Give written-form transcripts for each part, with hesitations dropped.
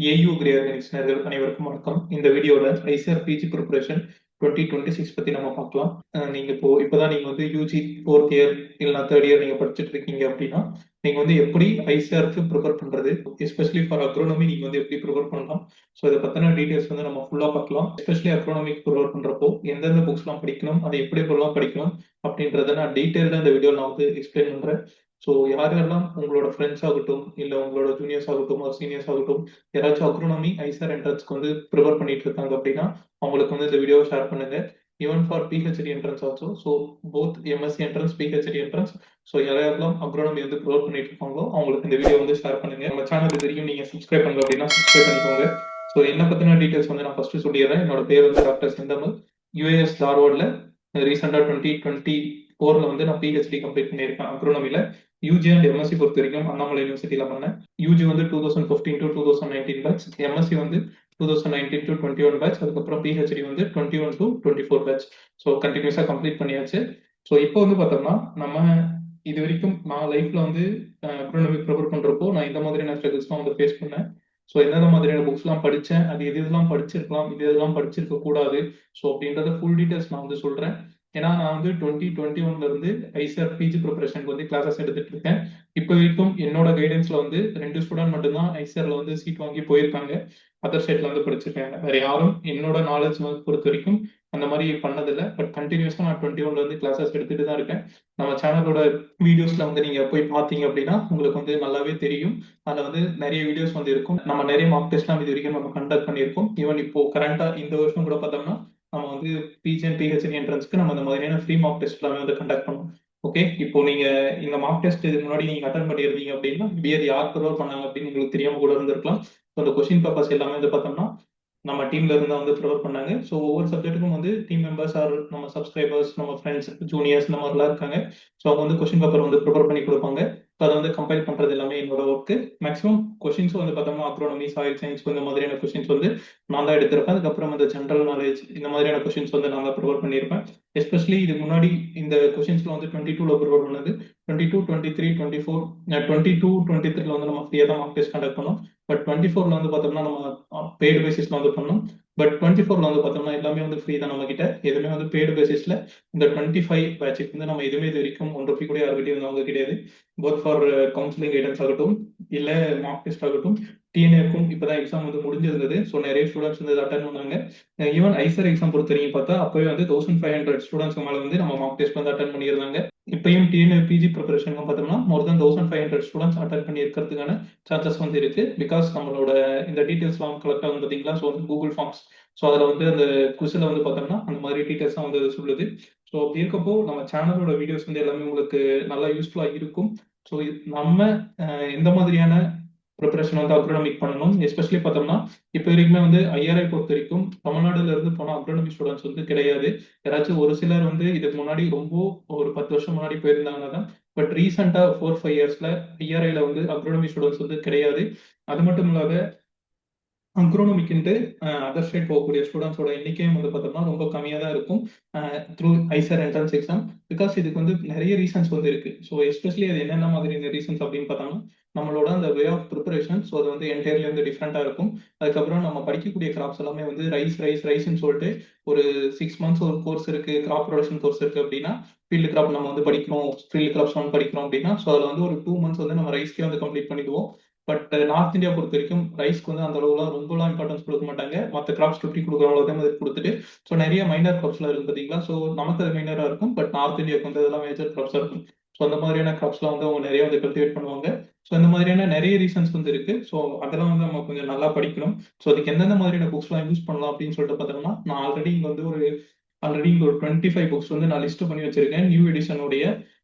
AU great நேயர்கள் அனைவருக்கும் வணக்கம். இந்த வீடியோல ஐசிஆர் பிஜி ப்ரிப்பரேஷன் 2026 பத்தி நம்ம பார்க்கலாம். நீங்க இப்பதான் நீங்க வந்து யூஜி ஃபோர்த் இயர் இல்லைன்னா தேர்ட் இயர் நீங்க படிச்சுட்டு இருக்கீங்க அப்படின்னா நீங்க வந்து எப்படி ஐசிஆருக்கு ப்ரிப்பேர் பண்றது, எஸ்பெஷலி ஃபார் அக்ரோனமி நீங்க வந்து எப்படி ப்ரிப்பேர் பண்ணலாம். ஸோ இதை பத்தின டீடைல்ஸ் வந்து நம்ம ஃபுல்லா பார்க்கலாம். எஸ்பெஷலி அக்ரோனமிக் ப்ரிப்பேர் பண்றப்போ எந்தெந்த புக்ஸ் எல்லாம் படிக்கணும், அதை எப்படி எப்படிலாம் படிக்கணும் அப்படின்றத நான் டீடைல்டா இந்த வீடியோ நான் வந்து எக்ஸ்பிளைன் பண்றேன். ஸோ யார் யாரெல்லாம் உங்களோட ஃப்ரெண்ட்ஸ் ஆகட்டும், இல்லை உங்களோட ஜூனியர்ஸ் ஆகட்டும், சீனியர்ஸ் ஆகட்டும், யாராச்சும் அக்ரோனமி ஐசர் என்ட்ரன்ஸ்க்கு வந்து ப்ரிப்பேர் பண்ணிட்டு இருக்காங்க அப்படின்னா அவங்களுக்கு வந்து இந்த வீடியோவை ஷேர் பண்ணுங்க. Even for PhD entrance also. So both MSc entrance, PhD entrance. So யாரெல்லாம் அக்ரோனமி வந்து ப்ரிப்பேர் பண்ணிட்டு இருக்காங்களோ அவங்களுக்கு இந்த வீடியோ வந்து ஷேர் பண்ணுங்க. நம்ம சேனலுக்கு தெரியும் நீங்க சப்ஸ்கிரைப் பண்ணல அப்படின்னா சப்ஸ்கிரைப் பண்ணிக்கோங்க. ஸோ என்ன பத்தின டீடைல்ஸ் வந்து நான் ஃபர்ஸ்ட் சொல்லிடுறேன். என்னோட பேர் வந்து டாக்டர் செந்தமல். யூஏஎஸ் தார்வாட்ல ரீசெண்டா 2024 வந்து நான் பிஹெச்டி கம்ப்ளீட் பண்ணியிருக்கேன் அக்ரோனமில. யூஜி அண்ட் எம்எஸ்சி பொறுத்த வரைக்கும் அண்ணாமலை யூனிவர்சிட்டியில பண்ணேன். யூஜி வந்து 2015 to 2019 பேட்ச், எம்எஸ்சி வந்து 2019 to 21 பேட்ச், அதுக்கப்புறம் பிஹெச்டி வந்து 21 to 24 பேட்ச். ஸோ கண்டினியூஸா கம்ப்ளீட் பண்ணியாச்சு. ஸோ இப்போ வந்து பார்த்தோம்னா நம்ம இது வரைக்கும் நான் லைஃப்ல வந்து அக்ரோனமிக் ப்ரிப்பேர் பண்றப்போ நான் இந்த மாதிரியான ஸ்ட்ரகிள்ஸ்லாம் வந்து ஃபேஸ் பண்ணேன். ஸோ எந்தெந்த மாதிரியான புக்ஸ்லாம் படித்தேன், அது எது இதெல்லாம் படிச்சிருக்கலாம், இது இதெல்லாம் படிச்சிருக்க கூடாது. ஸோ அப்படின்றத ஃபுல் டீடைல்ஸ் நான் வந்து சொல்றேன். ஏன்னா நான் வந்து 2021 இருந்து ஐசிஆர் பிஜி ப்ரிப்பரேஷனுக்கு வந்து கிளாஸஸ் எடுத்துட்டு இருக்கேன். இப்போ வரைக்கும் என்னோட கைடன்ஸ்ல வந்து 2 ஸ்டூடெண்ட் மட்டும்தான் ஐசிஆர்ல வந்து சீட் வாங்கி போயிருக்காங்க. அதர் ஸ்டேட்ல வந்து படிச்சிருக்காங்க. வேற யாரும் என்னோட நாலேஜ் பொறுத்த வரைக்கும் அந்த மாதிரி பண்ணதில்லை. பட் கண்டினியூஸா நான் 21ல இருந்து கிளாஸஸ் எடுத்துட்டு தான் இருக்கேன். நம்ம சேனலோட வீடியோஸ்ல வந்து நீங்க போய் பார்த்தீங்க அப்படின்னா உங்களுக்கு வந்து நல்லாவே தெரியும். அதுல வந்து நிறைய வீடியோஸ் வந்து இருக்கும். நம்ம நிறைய மார்க் டெஸ்ட்லாம் இது வரைக்கும் நம்ம கண்டக்ட் பண்ணியிருக்கோம். ஈவன் இப்போ கரண்டா இந்த வருஷம் கூட பார்த்தோம்னா நம்ம வந்து பிஜி அண்ட் பிஹெச்டி என்ட்ரன்ஸ்க்கு நம்ம இந்த மாதிரியான ஃப்ரீ மார்க் டெஸ்ட் எல்லாமே வந்து கண்டக்ட் பண்ணுவோம். ஓகே, இப்போ நீங்க இந்த மார்க் டெஸ்ட் இதுக்கு முன்னாடி நீங்க அட்டன் பண்ணியிருந்தீங்க அப்படின்னா அது யார் ப்ரிப்பேர் பண்ணாங்க அப்படின்னு உங்களுக்கு தெரியாம கூட இருந்திருக்கலாம். அந்த கொஸ்டின் பேப்பர்ஸ் எல்லாமே வந்து பார்த்தோம்னா நம்ம டீம்ல இருந்தா வந்து ப்ரிப்பேர் பண்ணாங்க. ஸோ ஒவ்வொரு சப்ஜெக்ட்டுக்கும் வந்து டீம் மெம்பர்ஸ் ஆர் நம்ம சப்ஸ்கிரைபர்ஸ், நம்ம ஃப்ரெண்ட்ஸ், ஜூனியர்ஸ் இந்த மாதிரிலாம் இருக்காங்க. ஸோ அவங்க வந்து கொஸ்டின் பேப்பர் வந்து ப்ரிப்பேர் பண்ணி கொடுப்பாங்க. ஸோ அதை வந்து கம்பைல் பண்றது எல்லாமே என்னோட ஒர்க்கு. மேக்ஸிமம் கொஸ்டின்ஸ் வந்து பார்த்தோம்னா அக்ரோனமி, சாயில் சயின்ஸ் இந்த மாதிரியான கொஸ்டின்ஸ் வந்து நான் தான் எடுத்திருப்பேன். அதுக்கப்புறம் இந்த ஜென்ரல் நாலேஜ் இந்த மாதிரியான கொஸ்டின்ஸ் வந்து நான் தான் ப்ரிப்பேர் பண்ணியிருப்பேன். எஸ்பெஷலி இதுக்கு முன்னாடி இந்த கொஸ்டின்ஸ்ல வந்து 22ல ப்ரிப்பேர் பண்ணது. 22, 23, 24, 22, 23ல வந்து நம்ம ஃப்ரீயாக தான் மார்க் டெஸ்ட் கண்டக்ட் பண்ணோம். பட் 24ல வந்து பார்த்தோம்னா நம்ம பெய்டு பேசிஸ்ல வந்து பண்ணோம். பட் 24ல வந்து பார்த்தோம்னா எல்லாமே வந்து ஃப்ரீ தான். நம்ம கிட்ட எதுவுமே வந்து பெய்டு பேசிஸ்ல இந்த 25 பேட்சுக்கு வந்து நம்ம எதுவுமே இது வரைக்கும் 1 ரூபி கூட யாருக்கிட்டையும் வந்து அவங்க கிடையாது. போத் ஃபார் கவுன்சிலிங் கைடன்ஸ் ஆகட்டும், இல்ல மார்க் டெஸ்ட் ஆகட்டும். டிஎன்ஏக்கும் இப்பதான் எக்ஸாம் வந்து முடிஞ்சிருந்தது. ஸோ நிறைய ஸ்டூடெண்ட்ஸ் வந்து அட்டன் பண்ணாங்க. ஈவன் ஐசர் எக்ஸாம் பொறுத்த வரைக்கும் பார்த்தா அப்பவே வந்து 1500 ஸ்டூடெண்ட்ஸ் மேல வந்து நம்ம மார்க் டெஸ்ட் வந்து அட்டன் பண்ணியிருந்தாங்க. இப்பயும் டிஎன்ஏ பிஜி ப்ரிப்பரேஷன் பார்த்தோம்னா மோர் தென் 1500 ஸ்டூடெண்ட்ஸ் அட்டன் பண்ணி இருக்கிறதுக்கான சான்சஸ் வந்து இருக்கு. பிகாஸ் நம்மளோட இந்த டீடைல்ஸ்லாம் கலெக்ட் ஆகும் பார்த்தீங்களா. ஸோ வந்து கூகுள் ஃபார்ம்ஸ். ஸோ அதில் வந்து அந்த குவிஸில் வந்து பார்த்தோம்னா அந்த மாதிரி டீடைல்ஸ் வந்து சொல்லுது. ஸோ அப்படி இருக்கப்போ நம்ம சேனலோட வீடியோஸ் வந்து எல்லாமே உங்களுக்கு நல்லா யூஸ்ஃபுல்லாக இருக்கும். ஸோ நம்ம எந்த மாதிரியான ப்ரிப்பரேஷன் வந்து அக்ரோனமிக் பண்ணணும், எஸ்பெஷலி பார்த்தோம்னா இப்போ வரைக்குமே வந்து ஐஆர்ஐ பொறுத்த வரைக்கும் தமிழ்நாடுல இருந்து போன அக்ரோனமிக் ஸ்டூடெண்ட்ஸ் வந்து கிடையாது. யாராச்சும் ஒரு சிலர் வந்து இதுக்கு முன்னாடி ரொம்ப ஒரு 10 வருஷம் முன்னாடி போயிருந்தாங்கன்னா தான். பட் ரீசெண்டா 4-5 இயர்ஸ்ல ஐஆர்ஐல வந்து அக்ரோனமி ஸ்டூடெண்ட்ஸ் வந்து கிடையாது. அது மட்டும் இல்லாத அக்ரோனமிக்ன்ட்டு அதர் ஸ்டேட் போகக்கூடிய ஸ்டூடெண்ட்ஸோட எண்ணிக்கையும் வந்து பார்த்தோம்னா ரொம்ப கம்மியாக தான் இருக்கும் த்ரூ ஐசர் என்ட்ரன்ஸ் எக்ஸாம். பிகாஸ் இதுக்கு வந்து நிறைய ரீசன்ஸ் வந்து இருக்கு. ஸோ எஸ்பெஷலி அது என்னென்ன மாதிரியான ரீசன்ஸ் அப்படின்னு பார்த்தோம்னா நம்மளோட அந்த வே ஆஃப் ப்ரிப்பரேஷன். ஸோ அது வந்து என்டையர்லி வந்து டிஃப்ரெண்டாக இருக்கும். அதுக்கப்புறம் நம்ம படிக்கக்கூடிய கிராப்ஸ் எல்லாமே வந்து ரைஸ்ன்னு சொல்லிட்டு ஒரு 6 மந்த்ஸ் ஒரு கோர்ஸ் இருக்கு, கிராப் ப்ரொடக்ஷன் கோர்ஸ் இருக்கு அப்படின்னா ஃபீல்டு கிராப் நம்ம வந்து படிக்கிறோம், ஃபீல்டு கிராப்ஸ் வந்து படிக்கிறோம் அப்படின்னா ஸோ அதில் வந்து ஒரு 2 மந்த்ஸ் வந்து நம்ம ரைஸ்க்கே வந்து கம்ப்ளீட் பண்ணிடுவோம். பட் நார்த் இந்தியா பொறுத்த வரைக்கும் ரைஸ்க்கு வந்து அந்த அளவுலாம் ரொம்பலாம் இம்பார்ட்டன்ஸ் கொடுக்க மாட்டாங்க. மற்ற கிராப்ஸ் எப்படி கொடுக்குறாங்களோ அதே மாதிரி கொடுத்துட்டு ஸோ நிறைய மைனர் கிராப்ஸ்லாம் இருக்கு பார்த்தீங்களா. ஸோ நமக்கு அது மைனராக இருக்கும். பட் நார்த் இந்தியாவுக்கு வந்து அதெல்லாம் மேஜர் கிராப்ஸாக இருக்கும். ஸோ அந்த மாதிரியான கிராப்ஸ்லாம் வந்து அவங்க நிறைய வந்து கல்டிவேட் பண்ணுவாங்க. ஸோ இந்த மாதிரியான நிறைய ரீசன்ஸ் வந்து இருக்கு. ஸோ அதெல்லாம் வந்து நம்ம கொஞ்சம் நல்லா படிக்கணும். ஸோ அதுக்கு எந்தெந்த மாதிரியான புக்ஸ்லாம் யூஸ் பண்ணலாம் அப்படின்னு சொல்லிட்டு பார்த்தோம்னா நான் ஆல்ரெடி இங்க ஒரு 25 புக்ஸ் வந்து நான் லிஸ்ட் பண்ணி வச்சிருக்கேன் நியூ எடிஷனுடைய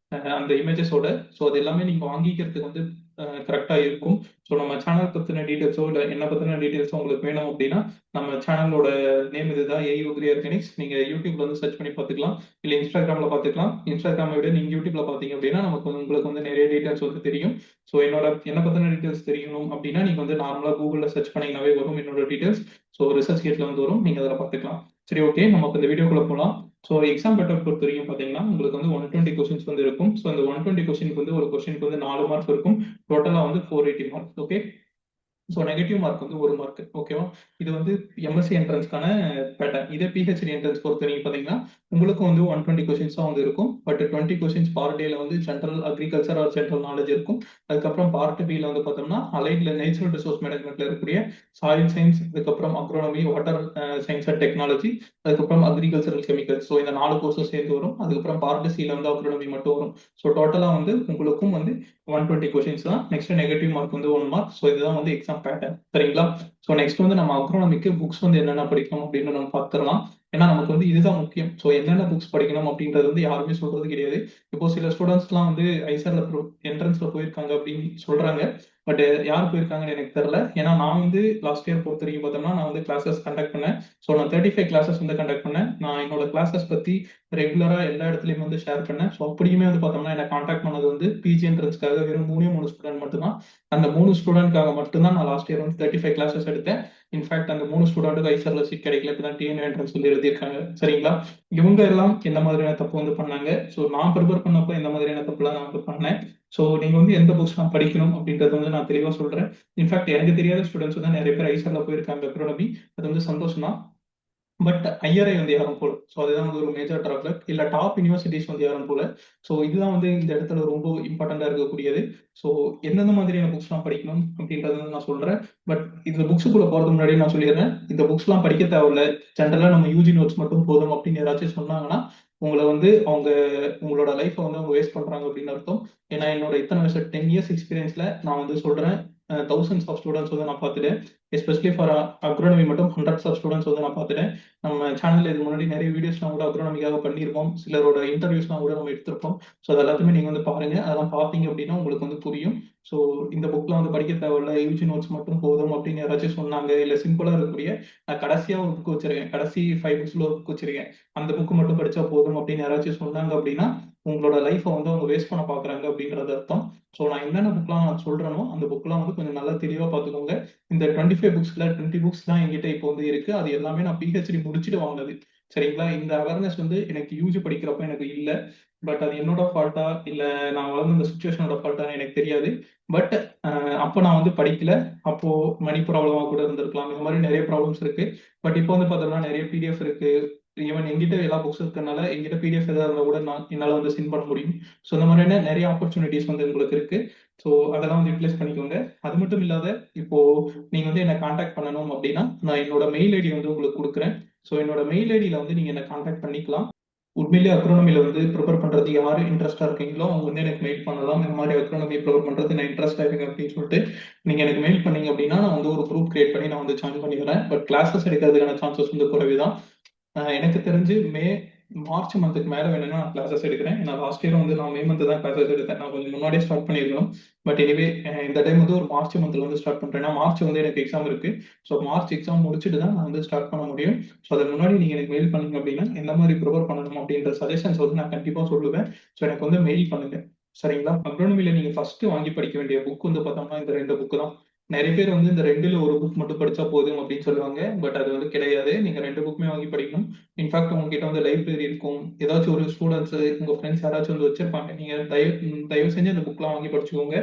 அந்த இமேஜஸோட. ஸோ அது எல்லாமே நீங்க வாங்கிக்கிறதுக்கு வந்து கரெக்டா இருக்கும். ஸோ நம்ம சேனல் பத்தின டீடைல்ஸோ இல்லை என்ன பத்தின டீடைல்ஸோ உங்களுக்கு வேணும் அப்படின்னா நம்ம சேனலோட நேம் இதுதான், ஏயு கிரி ஆர்கானிக்ஸ். நீங்க யூடியூப்ல வந்து சர்ச் பண்ணி பார்த்துக்கலாம், இல்ல இன்ஸ்டாகிராம்ல பார்த்துக்கலாம். இன்ஸ்டாகிராமை விட நீங்க யூடியூப்ல பார்த்தீங்க அப்படின்னா உங்களுக்கு வந்து நிறைய டீடைல்ஸ் வந்து தெரியும். ஸோ என்ன பத்தின டீடைல்ஸ் தெரியணும் அப்படின்னா நீங்க வந்து நார்மலா கூகுள்ல சர்ச் பண்ணீங்கன்னாவே வரும் என்னோட டீடைல்ஸ். ஸோ ரிசர்ச் கேட்ல வந்து வரும், நீங்க அதில் பார்த்துக்கலாம். சரி, ஓகே, நம்ம இந்த வீடியோக்குள்ள போகலாம். ஸோ எக்ஸாம் பேட்டர் பொறுத்த வரைக்கும் பார்த்தீங்கன்னா உங்களுக்கு வந்து 120 கொஸ்டின்ஸ் வந்து இருக்கும். ஸோ அந்த 120 கொஸ்டினுக்கு வந்து ஒரு கொஸ்டினுக்கு வந்து 4 மார்க் இருக்கும். டோட்டலா வந்து 480 marks. Okay, so negative mark வந்து 1 மார்க். ஓகேவா? இது வந்து எம்எஸ்சி என்ட்ரன்ஸ்க்கான பேட்டர்ன். இதே பிஹெச்டி என்ட்ரன்ஸ் பொறுத்த நீங்க பார்த்தீங்கன்னா, உங்களுக்கும் வந்து 120 கொஸ்டின்ஸ் தான் வந்து இருக்கும். பட் 20 கொஸ்டின்ஸ் பார்ட் ஏல வந்து general agriculture R general knowledge இருக்கும். அதுக்கப்புறம் பார்ட் பில வந்து பார்த்தோம்னா, அலைட்ல நேச்சுரல் ரிசோர்ஸ் மேனேஜ்மென்ட்ல இருக்கக்கூடிய சாயில் சயின்ஸ், அதுக்கப்புறம் agronomy, water science and technology, அதுக்கப்புறம் அக்ரிகல்ச்சரல் கெமிக்கல்ஸ். ஸோ இந்த 4 கோர்ஸும் சேர்ந்து வரும். அதுக்கப்புறம் பார்ட் சில வந்து அக்ரானமி மட்டும் வரும். ஸோ டோட்டலா வந்து உங்களுக்கும் வந்து 120 கொஸ்டின்ஸ் தான். நெக்ஸ்ட் நெகட்டிவ் மார்க் வந்து 1 மார்க். ஸோ இதுதான் வந்து எக்ஸாம் பேட்டர்ன். சரிங்களா? ஸோ நெக்ஸ்ட் வந்து நம்ம அக்ரானமிக்கு புக்ஸ் வந்து என்னென்ன படிக்கணும் அப்படின்னு நம்ம பார்த்துடலாம். ஏன்னா நமக்கு வந்து இதுதான் முக்கியம். ஸோ என்னென்ன புக்ஸ் படிக்கணும் அப்படின்றது வந்து யாருமே சொல்றது கிடையாது. இப்போ சில ஸ்டூடெண்ட்ஸ்லாம் வந்து ஐசர்ல என்ட்ரன்ஸ்ல போயிருக்காங்க அப்படின்னு சொல்றாங்க. பட் யார் போயிருக்காங்கன்னு எனக்கு தெரியல. ஏன்னா நான் வந்து லாஸ்ட் இயர் பொறுத்த வரைக்கும் பார்த்தோம்னா, நான் வந்து கிளாஸஸ் கண்டக்ட் பண்ணேன். ஸோ நான் 35 கிளாஸஸ் வந்து கண்டக்ட் பண்ணேன். நான் என்னோட கிளாஸஸ் பத்தி ரெகுலரா எல்லா இடத்துலயும் வந்து ஷேர் பண்ணேன். ஸோ அப்படியுமே வந்து பார்த்தோம்னா என்ன கான்டாக்ட் பண்ணது வந்து பிஜி என்ட்ரன்ஸ்க்காக வெறும் 3 ஸ்டூடெண்ட் மட்டும் தான். அந்த 3 ஸ்டூடெண்ட்காக மட்டும் தான் நான் லாஸ்ட் இயர் வந்து 35 கிளாஸஸ் எடுத்தேன். இன்ஃபேக்ட் அந்த 3 ஸ்டூடெண்ட்டுக்கு ஐசர்ல சீட் கிடைக்கல. இப்பதான் டிஎன் என்ட்ரன்ஸ் வந்து எழுதியிருக்காங்க. சரிங்களா? இவங்க எல்லாம் எந்த மாதிரியான தப்பு வந்து பண்ணாங்க? ஸோ நான் ப்ரிப்பேர் பண்ணப்போ எந்த மாதிரியான தப்புலாம் நான் வந்து பண்ணேன்? ஸோ நீங்க வந்து எந்த புக்ஸ் நான் படிக்கணும் அப்படின்றத வந்து நான் தெளிவா சொல்றேன். இன்ஃபேக்ட் எனக்கு தெரியாத ஸ்டூடெண்ட்ஸ் வந்து நிறைய பேர் ஐசர்ல போயிருக்காங்க அக்ரானமி. அது வந்து சந்தோஷம் தான். பட் ஐஆர்ஐ வந்து யாரும் போல. ஸோ அதுதான் வந்து ஒரு மேஜர் ட்ராபேக். இல்ல டாப் யூனிவர்சிட்டிஸ் வந்து யாரும் போல. ஸோ இதுதான் வந்து இந்த இடத்துல ரொம்ப இம்பார்ட்டண்டா இருக்கக்கூடியது. ஸோ எந்தெந்த மாதிரியான புக்ஸ்லாம் படிக்கணும் அப்படின்றத வந்து நான் சொல்றேன். பட் இந்த புக்ஸுக்குள்ள போறதுக்கு முன்னாடி நான் சொல்லிடுறேன். இந்த புக்ஸ்லாம் படிக்க தேவையில்ல. ஜென்ரலா நம்ம யூஜி நோட்ஸ் மட்டும் போதும் அப்படின்னு யாராச்சும் சொன்னாங்கன்னா, உங்கள வந்து அவங்க உங்களோட லைஃப்ப வந்து அவங்க வேஸ்ட் பண்றாங்க அப்படின்னு அர்த்தம். ஏன்னா என்னோட இத்தனை வருஷம் 10 இயர்ஸ் எக்ஸ்பீரியன்ஸ்ல நான் வந்து சொல்றேன். தௌசண்ட்ஸ் ஆஃப் ஸ்டூடெண்ட்ஸ் வந்து நான் பார்த்துட்டேன். எஸ்பெஷலி ஃபார் அக்ரானமி மட்டும் ஹண்ட்ரட்ஸ் ஆஃப் ஸ்டூடெண்ட்ஸ் வந்து நான் பார்த்துட்டேன். நம்ம சேனல்ல இதுக்கு முன்னாடி நிறைய வீடியோஸ்லாம் கூட அக்ரானமிக்காக பண்ணியிருப்போம். சிலரோட இன்டர்வியூஸ்லாம் கூட நம்ம எடுத்திருப்போம். ஸோ அது எல்லாத்தையுமே நீங்க வந்து பாருங்க. அதெல்லாம் பார்த்தீங்க அப்படின்னா உங்களுக்கு வந்து புரியும். ஸோ இந்த புக்லாம் வந்து படிக்க தேவையில்ல. யூஜி நோட்ஸ் மட்டும் போதும் அப்படின்னு யாராச்சும் சொன்னாங்க. இல்ல சிம்பிளா இருக்கக்கூடிய நான் கடைசியா ஒரு புக் வச்சிருக்கேன். கடைசி 5 புக்ஸ்ல ஒரு புக் வச்சிருக்கேன். அந்த புக் மட்டும் படிச்சா போதும் அப்படின்னு யாராச்சும் சொன்னாங்க அப்படின்னா, உங்களோட லைஃப்ப வந்து அவங்க வேஸ்ட் பண்ண பார்க்குறாங்க அப்படின்றது அர்த்தம். ஸோ நான் என்னென்ன புக்லாம் நான் சொல்றேனோ, அந்த புக்லாம் வந்து கொஞ்சம் நல்லா தெளிவா பார்த்துக்கோங்க. இந்த 25 புக்ஸ்ல 20 புக்ஸ் தான் என்கிட்ட இப்போ வந்து இருக்கு. அது எல்லாமே நான் பிஹெச்டி முடிச்சுட்டு வாங்குனது. சரிங்களா? இந்த அவேர்னஸ் வந்து எனக்கு யூஜி படிக்கிறப்ப எனக்கு இல்ல. பட் அது என்னோட ஃபால்ட்டா, இல்ல நான் வளர்ந்த இந்த சிச்சுவேஷனோட ஃபால்ட்டான்னு எனக்கு தெரியாது. பட் அ அப்ப நான் வந்து படிக்கல. அப்போ மணி ப்ராப்ளமா கூட இருந்திருக்கலாம். இந்த மாரி நெறைய ப்ராப்ளம்ஸ் இருக்கு. பட் இப்போ வந்து பார்த்தோம்னா நெறைய பிடிஎஃப் இருக்கு. ஈவன் என்கிட்ட எல்லா புக்ஸ் இருக்கறனால, என்கிட்ட பிடிஎஃப் எதா இருந்தா கூட என்னால வந்து சென்ட் பண்ண முடியும். ஸோ இந்த மாதிரியான நெறைய ஆப்பர்ச்சுனிட்டீஸ் வந்து உங்களுக்கு இருக்கு. ஸோ அதெல்லாம் வந்து யுட்டிலைஸ் பண்ணிக்கோங்க. அது மட்டும் இல்லாத, இப்போ நீங்க வந்து என்ன கான்டாக்ட் பண்ணணும் அப்படின்னா, நான் என்னோட மெயில் ஐடி வந்து உங்களுக்கு குடுக்குறேன். ஸோ என்னோட மெயில் ஐடியில வந்து நீங்க என்ன கான்டாக்ட் பண்ணிக்கலாம். உண்மையிலேயே அக்ரானமில வந்து ப்ரிப்பேர் பண்றதுக்கு யாரு இன்ட்ரெஸ்ட்டா இருக்கீங்களோ, அவங்க வந்து எனக்கு மெயில் பண்ணலாம். இந்த மாரி அக்ரானமி ப்ரிப்பேர் பண்றது நான் இன்ட்ரெஸ்ட்டா இருக்கேன் அப்படின்னு சொல்லிட்டு, நீங்க எனக்கு மெயில் பண்ணீங்க அப்படின்னா, நான் வந்து ஒரு குரூப் கிரியேட் பண்ணி நான் வந்து ஜாயின் பண்ணிக்கிறேன். பட் கிளாஸஸ் எடுக்கிறதுக்கான சான்சஸ் வந்து குறைவு தான். எனக்கு தெரிஞ்சு மார்ச் மந்த்துக்கு மேல வேணும்னா நான் கிளாஸஸ் எடுக்கிறேன். ஏன்னா லாஸ்ட் இயர் வந்து நான் மே மந்த் தான் கிளாஸஸ் எடுத்தேன். நான் கொஞ்சம் முன்னாடியே ஸ்டார்ட் பண்ணியிருக்கணும். பட் எனிவே இந்த டைம் வந்து ஒரு மார்ச் மந்த்ல வந்து ஸ்டார்ட் பண்றேன். ஏன்னா மார்ச் வந்து எனக்கு எக்ஸாம் இருக்கு. ஸோ மார்ச் எக்ஸாம் முடிச்சுட்டு தான் நான் வந்து ஸ்டார்ட் பண்ண முடியும். ஸோ அதுக்கு முன்னாடி நீங்க எனக்கு மெயில் பண்ணீங்க அப்படின்னா, எந்த மாதிரி ப்ரிப்பேர் பண்ணணும் அப்படின்ற சஜஷன்ஸ் வந்து நான் கண்டிப்பா சொல்லுவேன். ஸோ எனக்கு வந்து மெயில் பண்ணுங்க. சரிங்களா? அக்ரானமில நீங்க ஃபர்ஸ்ட் வாங்கி படிக்க வேண்டிய புக் வந்து பார்த்தோம்னா, இந்த 2 புக் தான். நெறைய பேர் வந்து இந்த 2ல ஒரு புக் மட்டும் படிச்சா போதும் அப்படின்னு சொல்லுவாங்க. பட் அது வந்து கிடையாது. நீங்க 2 புக்குமே வாங்கி படிக்கணும். இன்ஃபாக்ட் உங்ககிட்ட வந்து லைப்ரரி இருக்கும். ஏதாச்சும் ஒரு ஸ்டூடண்ட்ஸ், உங்க ஃப்ரெண்ட்ஸ் யாராச்சும் வந்து வச்சிருப்பாங்க. நீங்க தயவு செஞ்சு அந்த புக்லாம் வாங்கி படிச்சுக்கோங்க.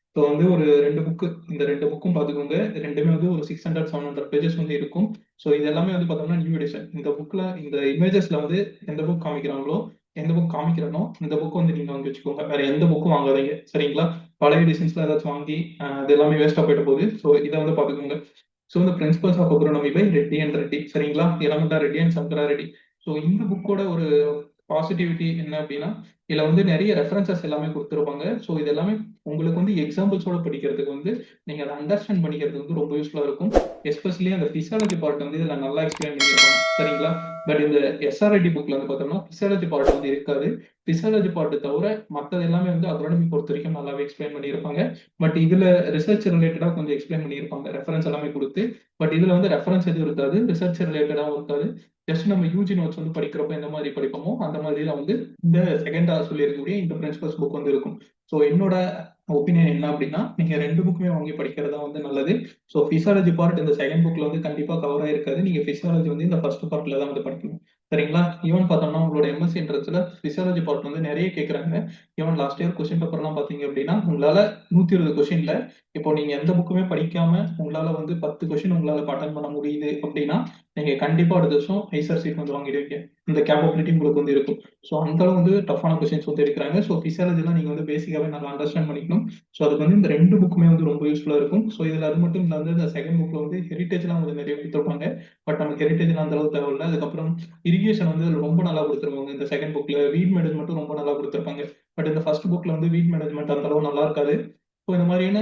இப்போ வந்து ஒரு 2 புக்கு, இந்த 2 புக்கும் பார்த்துக்கோங்க. 2மே வந்து ஒரு 600, 700 பேஜஸ் வந்து இருக்கும். ஸோ இது எல்லாமே வந்து பார்த்தோம்னா நியூ எடிஷன். இந்த புக்ல இந்த இமேஜஸ்ல வந்து எந்த புக் காமிக்கிறாங்களோ, எந்த புக் காமிக்கிறனோ, இந்த புக் வந்து நீங்க வாங்கி வச்சுக்கோங்க. வேற எந்த புக்கும் வாங்காதீங்க. சரிங்களா? பழைய எடிஷன்ஸ்ல ஏதாச்சும் வாங்கி அது எல்லாமே வேஸ்ட்டா போயிட போகுது. ஸோ இத வந்து பார்த்துக்கோங்க. ஸோ இந்த principles of agronomy by Reddy and Reddy. சரிங்களா? யலமண்டா ரெட்டி அண்ட் சங்கரா ரெட்டி. ஸோ இந்த புக்கோட ஒரு பாசிட்டிவிட்டி என்ன அப்படின்னா, இதுல வந்து நெறைய ரெஃபரன்ஸஸ் எல்லாமே குடுத்திருப்பாங்க. ஸோ இது எல்லாமே உங்களுக்கு வந்து எக்ஸாம்பிள்ஸோட படிக்கிறதுக்கு வந்து, நீங்க அத அண்டர்ஸ்டாண்ட் பண்ணிக்கிறது வந்து ரொம்ப யூஸ்ஃபுல்லா இருக்கும். எஸ்பெஷலி அந்த பிசியாலஜி பார்ட் வந்து இதுல நல்லா எக்ஸ்பிளைன் பண்ணியிருப்பாங்க. சரிங்களா? பட் இந்த எஸ்ஆர்ஐடி புக்ல வந்து பார்த்தோம்னா, பிசியாலஜி பார்ட் வந்து இருக்காது. பிசியாலஜி பார்ட் தவிர மத்தது எல்லாமே வந்து அக்ரானமி பொறுத்தவரைக்கும் நல்லாவே எக்ஸ்பிளைன் பண்ணியிருப்பாங்க. பட் இதுல ரிசர்ச் ரிலேட்டடா கொஞ்சம் எக்ஸ்பிளைன் பண்ணியிருப்பாங்க. ரெஃபரன்ஸ் எல்லாமே குடுத்து. பட் இதுல வந்து ரெஃபரன்ஸ் எதுவும் இருக்காது. ரிசர்ச் ரிலேட்டடாவும் இருக்காது. ஜஸ்ட் நம்ம யூஜி நோட்ஸ் வந்து படிக்கிறப்ப எந்த மாதிரி படிப்போமோ, அந்த மாதிரி தான் வந்து இந்த செகண்டா சொல்லியிருக்கக்கூடிய இந்த பிரின்சிபல்ஸ் புக் வந்து இருக்கும். ஸோ என்னோட ஒப்பீனியன் என்ன அப்படின்னா, நீங்க 2 புக்குமே வாங்கி படிக்கிறது தான் வந்து நல்லது. ஸோ பிசியாலஜி பார்ட் இந்த செகண்ட் புக்ல வந்து கண்டிப்பா கவர் ஆயிருக்காது. நீங்க பிசியாலஜி வந்து இந்த ஃபர்ஸ்ட் பார்ட்ல தான் வந்து படிக்கணும். சரிங்களா? ஈவன் பார்த்தோம்னா, உங்களோட எம்எஸ்சி என்ட்ரன்ஸ்ல பிசியாலஜி பார்ட் வந்து நெறைய கேட்கறாங்க. ஈவன் லாஸ்ட் இயர் கொஸ்டின் பேப்பர்லாம் பார்த்தீங்க அப்படின்னா, உங்களால 120 கொஸ்டின்ல இப்போ நீங்க எந்த புக்குமே படிக்காம உங்களால வந்து 10 கொஸ்டின் உங்களால அட்டெண்ட் பண்ண முடியுது அப்படின்னா, நீங்க கண்டிப்பா அடுத்த வருஷம் ஐசர் சீட் வந்து வாங்கிடுவீங்க. இந்த கேப்பபிலிட்டி உங்களுக்கு வந்து இருக்கும். ஸோ அந்த அளவு வந்து டஃப்பான கொஸ்டின்ஸ் வந்து எடுக்குறாங்க. ஸோ பிசியாலஜிலாம் நீங்க வந்து பேசிக்காவே நல்லா அண்டர்ஸ்டாண்ட் பண்ணிக்கணும். ஸோ அதுக்கு வந்து இந்த 2 புக்குமே வந்து ரொம்ப யூஸ்ஃபுல்லா இருக்கும். ஸோ இதுல அது மட்டும் இல்லாம இந்த செகண்ட் புக்ல வந்து ஹெரிடேஜ்லாம் கொஞ்சம் நெறைய குடுத்துருப்பாங்க. பட் நமக்கு ஹெரிடேஜ்லாம் அந்த அளவுக்கு தேவையில்ல. அதுக்கப்புறம் இரிகேஷன் வந்து அதுல ரொம்ப நல்லா குடுத்துருப்பாங்க. இந்த செகண்ட் புக்ல வீட் மேனேஜ்மென்ட்டும் ரொம்ப நல்லா குடுத்துருப்பாங்க. பட் இந்த ஃபர்ஸ்ட் புக்ல வந்து வீட் மேனேஜ்மென்ட் அந்த அளவு நல்லா இருக்காது. ஸோ இந்த மாதிரியான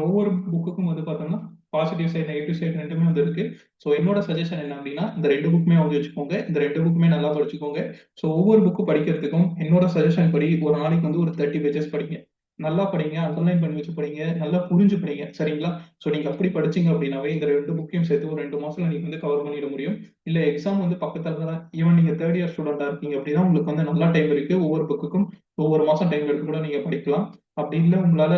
ஒவ்வொரு புக்குக்கும் வந்து பார்த்தோம்னா, பாசிட்டிவ் சைட், நெகட்டிவ் சைட் 2மே வந்து இருக்கு. ஸோ என்னோட சஜஷன் என்ன அப்டின்னா, இந்த 2 புக்குமே வாங்கி வச்சுக்கோங்க. இந்த 2 புக்குமே நல்லா படிச்சுக்கோங்க. ஸோ ஒவ்வொரு புக்கும் படிக்கிறதுக்கும் என்னோட சஜஷன் படி ஒரு நாளைக்கு வந்து ஒரு 30 பேஜஸ் படிங்க. நல்லா படிங்க. அண்டர்லைன் பண்ணி வச்சு படிங்க. நல்லா புரிஞ்சு படிங்க. சரிங்களா? ஸோ நீங்க அப்படி படிச்சீங்க அப்டின்னாவே இந்த 2 புக்கையும் சேர்த்து ஒரு 2 மாசத்துல நீங்க வந்து கவர் பண்ணிட முடியும். இல்ல எக்ஸாம் வந்து பக்கத்துல தான் ஈவன் நீங்க 3 இயர் ஸ்டூடெண்ட்டா இருக்கீங்க அப்டின்னா, உங்களுக்கு வந்து நல்லா டைம் இருக்கு. ஒவ்வொரு புக்குக்கும் ஒவ்வொரு மாசம் டைம் எடுத்து கூட நீங்க படிக்கலாம். அப்படி இல்ல உங்களால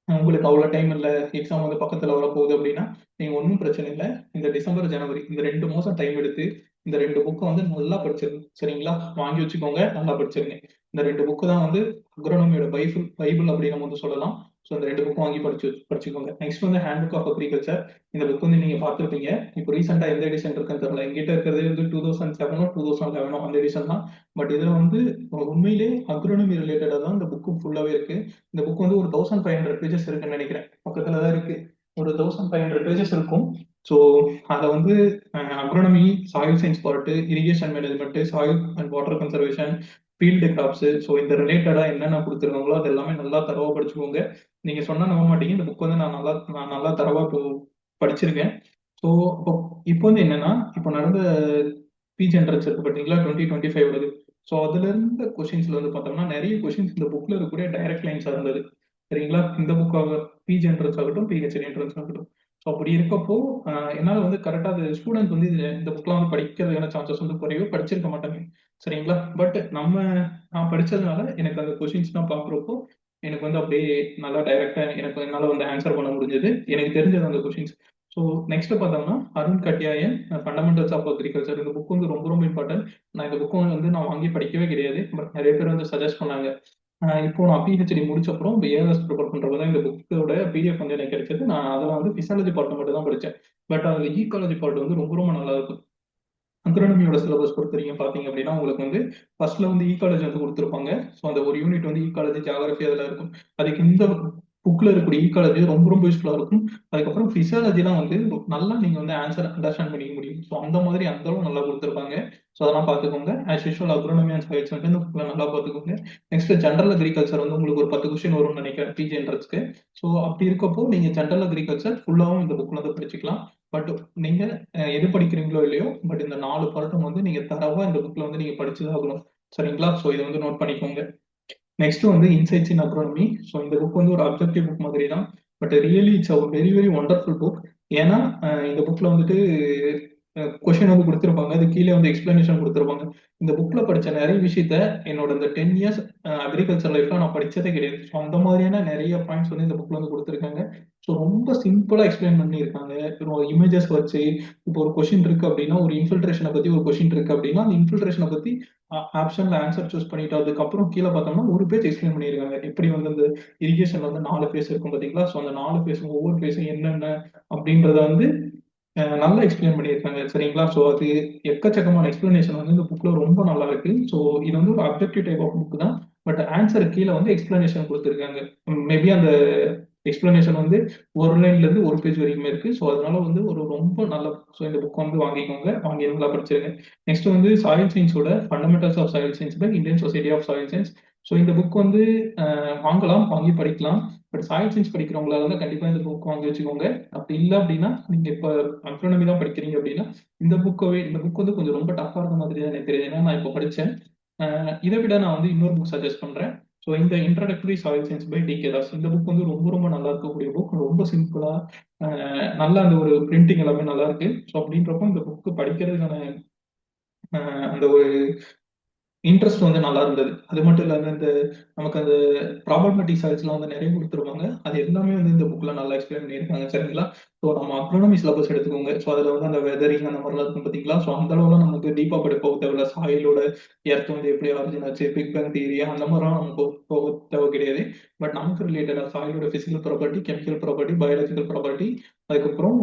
உங்களுக்கு அவ்வளோ டைம் இல்ல. எக்ஸாம் வந்து பக்கத்துல வரப்போகுது அப்படின்னா, நீங்க ஒண்ணும் பிரச்சனை இல்ல. இந்த டிசம்பர், ஜனவரி இந்த 2 மாசம் டைம் எடுத்து, இந்த 2 புக்க வந்து நல்லா படிச்சிருங்க. சரிங்களா? வாங்கி வச்சுக்கோங்க. நல்லா படிச்சிருங்க. இந்த 2 புக்கு தான் வந்து அக்ரானமியோட பைபிள் அப்படின்னு நம்ம வந்து சொல்லலாம். ஸோ இந்த 2 புக்கும் வாங்கி படிச்சுக்கோங்க. நெக்ஸ்ட் வந்து ஹேண்ட் புக் ஆஃப் அக்ரிகல்ச்சர். இந்த புக் வந்து நீங்க பார்த்திருப்பீங்க. இப்போ ரீசென்ட்டா எந்த எடிஷன் இருக்குன்னு தெரியல. என்கிட்ட இருக்கிறதே வந்து 2007ஓ, 2011ஓ அந்த எடிஷன் தான். பட் இதுல வந்து உண்மையிலே அக்ரானமி ரிலேட்டடா தான் இந்த புக்கு ஃபுல்லாவே இருக்கு. இந்த புக் வந்து ஒரு 1500 பேஜஸ் இருக்குன்னு நினைக்கிறேன். பக்கத்துல தான் இருக்கு. ஒரு 1500 பேஜஸ் இருக்கும். ஸோ அத வந்து agronomy, soil science part, irrigation management, soil and water conservation, field crops, so இந்த ரிலேட்டடா என்னென்ன கொடுத்துருக்காங்களோ அது எல்லாமே நல்லா தரவா படிச்சுக்கோங்க. நீங்க சொன்னா நம்ப மாட்டீங்க. இந்த புக் வந்து நான் நல்லா தரவா இப்போ படிச்சிருக்கேன். ஸோ இப்போ இப்போ வந்து என்னன்னா, இப்போ நடந்த பிஜி என்ட்ரன்ஸ் இருக்கு பார்த்தீங்களா? 2025 ஸோ அதுல இருந்த கொஸ்டின்ஸ்ல வந்து பார்த்தோம்னா, நெறைய கொஸ்டின்ஸ் இந்த புக்ல இருக்கக்கூடிய டைரக்ட் லைன்ஸா இருந்தது. சரிங்களா? இந்த புக்காக பிஜி என்ட்ரன்ஸ் ஆகட்டும், பிஹெச்டி என்ட்ரன்ஸ் ஆகட்டும். ஸோ அப்படி இருக்கப்போ, என்னால வந்து கரெக்ட்டா அது ஸ்டூடண்ட் வந்து இந்த புக்லாம் வந்து படிக்கிறதுக்கான சான்சஸ் வந்து குறைவு. படிச்சிருக்க மாட்டாங்க. சரிங்களா? பட் நான் படிச்சதுனால எனக்கு அந்த கொஸ்டின்ஸ்லாம் பார்க்குறப்போ, எனக்கு வந்து அப்படியே நல்லா டைரக்ட்டா எனக்கு என்னால வந்து ஆன்ஸர் பண்ண முடிஞ்சது. எனக்கு தெரிஞ்சது அந்த கொஸ்டின்ஸ். ஸோ நெக்ஸ்ட் பார்த்தோம்னா, அருண் கட்யாயன் ஃபண்டமெண்டல்ஸ் ஆஃப் அக்ரிகல்ச்சர் இந்த புக் வந்து ரொம்ப ரொம்ப இம்பார்ட்டன்ட். இந்த புக் வந்து நான் வாங்கி படிக்கவே கிடையாது. பட் நெறைய பேர் வந்து சஜெஸ்ட் பண்ணாங்க. இப்போ நான் பிஹெச்டி முடிச்சப்புறம் ஏஎல்எஸ் ப்ரிப்பேர் பண்றப்ப தான் இந்த புக்கோட பிடிஎஃப் வந்து எனக்கு கிடைச்சது. நான் அதுல வந்து பிசியாலஜி பார்ட் மட்டும் தான் படிச்சேன். பட் அதுல ஈகாலஜி பார்ட் வந்து ரொம்ப ரொம்ப நல்லா இருக்கும். அக்ரானமியோட சிலபஸ் பொறுத்தவரைக்கும் பார்த்தீங்க அப்படின்னா, உங்களுக்கு வந்து ஃபர்ஸ்ட்ல வந்து ஈகாலஜி வந்து குடுத்துருப்பாங்க. ஸோ அந்த ஒரு யூனிட் வந்து ஈகாலஜி, ஜியோகிராஃபி அதெல்லாம் இருக்கும். அதுக்கு இந்த புக்ல இருக்கக்கூடிய ஈகாலஜி ரொம்ப ரொம்ப யூஸ்ஃபுல்லா இருக்கும். அதுக்கப்புறம் பிசியாலஜிலாம் வந்து நல்லா நீங்க வந்து ஆன்ஸர் அண்டர்ஸ்டாண்ட் பண்ணிக்க முடியும். ஸோ அந்த மாதிரி அந்த அளவு நல்லா குடுத்துருப்பாங்க. ஸோ அதெல்லாம் பார்த்துக்கோங்க. As usual agronomy and science வந்து இந்த புக்ல நல்லா பார்த்துக்கோங்க. நெக்ஸ்ட் ஜெனரல் அக்ரிகல்ச்சர் வந்து உங்களுக்கு ஒரு 10 கொஸ்டின் வரும்னு நினைக்கிறேன் பிஜி என்ட்ரன்ஸ்க்கு. ஸோ அப்படி இருக்கப்போ நீங்க ஜெனரல் அக்ரிகல்ச்சர் ஃபுல்லாவும் இந்த புக்ல வந்து படிச்சுக்கலாம். பட் நீங்க எது படிக்கிறீங்களோ இல்லையோ, பட் இந்த 4 பார்ட்டும் வந்து நீங்க தரோவா இந்த புக்ல வந்து நீங்க படிச்சு தான் ஆகணும். சரிங்களா? ஸோ இத வந்து நோட் பண்ணிக்கோங்க. நெக்ஸ்ட் வந்து இன்சைட்ஸ் இன் அக்ரானமி. ஸோ இந்த புக் வந்து ஒரு அப்ஜெக்டிவ் புக் மாதிரி தான். But really it's a very very wonderful book. ஏன்னா இந்த புக்ல வந்துட்டு கொஸ்டின் வந்து குடுத்திருப்பாங்க. அது கீழ வந்து எக்ஸ்ப்ளனேஷன் குடுத்திருப்பாங்க. இந்த புக்ல படிச்ச நெறைய விஷயத்த என்னோட இந்த 10 இயர்ஸ் அக்ரிகல்ச்சர் லைஃப்ல நான் படிச்சதே கிடையாது. ஸோ அந்த மாதிரியான நெறைய பாயிண்ட்ஸ் வந்து இந்த புக்ல வந்து குடுத்திருக்காங்க. ஸோ ரொம்ப சிம்பிளா எக்ஸ்பிளைன் பண்ணியிருக்காங்க. இமேஜஸ் வச்சு இப்போ ஒரு கொஸ்டின் இருக்கு அப்டின்னா, ஒரு இன்ஃபில்ட்ரேஷன பத்தி ஒரு கொஸ்டின் இருக்கு அப்டின்னா, அந்த இன்ஃபில்ட்ரேஷன பத்தி ஆப்ஷன்ல ஆன்ஸர் சூஸ் பண்ணிட்டு அதுக்கப்புறம் கீழ பார்த்தோம்னா, ஒரு பேஜ் எக்ஸ்பிளைன் பண்ணியிருக்காங்க. எப்படி வந்து அந்த இரிகேஷன்ல வந்து 4 ஃபேஸ் இருக்கும் பார்த்தீங்களா? ஸோ அந்த 4 ஃபேஸும் ஒவ்வொரு ஃபேஸும் என்னென்ன அப்படின்றத வந்து நல்லா எக்ஸ்பிளைன் பண்ணியிருக்காங்க. சரிங்களா? ஸோ அது எக்கச்சக்கமான எக்ஸ்பிளனேஷன் வந்து இந்த புக்ல ரொம்ப நல்லா இருக்கு. ஸோ இது வந்து ஒரு அப்ஜெக்டிவ் டைப் ஆஃப் புக் தான். பட் ஆன்ஸர் கீழ வந்து எக்ஸ்பிளனேஷன் குடுத்திருக்காங்க. மேபி அந்த எக்ஸ்பிளனேஷன் வந்து ஒரு லைன்ல இருந்து ஒரு பேஜ் வரைக்குமே இருக்கு. ஸோ அதனால வந்து ஒரு ரொம்ப நல்ல புக். ஸோ இந்த புக் வந்து வாங்கிக்கோங்க. வாங்கி நல்லா படிச்சிருங்க. நெக்ஸ்ட் வந்து சாயில் சயின்ஸோட fundamentals of soil science by Indian society of soil science. So இந்த புக் வந்து வாங்கலாம், வாங்கி படிக்கலாம். பட் சாயில் சயின்ஸ் படிக்கிறவங்களா இருந்தா கண்டிப்பா இந்த புக் வாங்கி வச்சுக்கோங்க. அப்படி இல்ல அப்படின்னா, நீங்க இப்ப அக்ரானமி தான் படிக்கிறீங்க அப்படின்னா, இந்த புக் வந்து கொஞ்சம் ரொம்ப டஃப்பா இருக்க மாதிரி தான் எனக்கு தெரியுது. ஏன்னா நான் இப்ப படிச்சேன். இத விட நான் வந்து இன்னொரு புக் சஜெஸ்ட் பண்றேன். ஸோ இந்த introductory soil science by D K. Das. இந்த புக் வந்து ரொம்ப ரொம்ப நல்லா இருக்கக்கூடிய புக். ரொம்ப சிம்பிளா அ நல்லா அந்த ஒரு பிரிண்டிங் எல்லாமே நல்லா இருக்கு. ஸோ அப்படின்றப்போ இந்த புக் படிக்கிறதுக்கான அ அந்த ஒரு இன்ட்ரெஸ்ட் வந்து நல்லா இருந்தது. அது மட்டும் இல்லாம நமக்கு அந்த ப்ராபபிலிட்டி சாய்ஸ்லாம் வந்து நெறைய குடுத்துருப்பாங்க. அது எல்லாமே வந்து இந்த புக்ல நல்லா எக்ஸ்பிளைன் பண்ணியிருக்காங்க. சரிங்களா? ஸோ நம்ம அக்ரானமி சிலபஸ் எடுத்துக்கோங்க. ஸோ அதுல வந்து அந்த வெதரிங் அந்த மாரிலாம் இருக்கும் பார்த்தீங்களா? ஸோ அந்த அளவுலாம் நமக்கு டீப்பா போக தேவையில்ல. சாயிலோட எர்த் வந்து எப்படி ஆரிஜின் ஆச்சு, பிக் பேங் தியரி அந்த மாரிலாம் நம்ம போக தேவை கிடையாது. பட் நமக்கு ரிலேட்டடா சாயிலோட physical property, chemical property, biological property, அதுக்கப்புறம்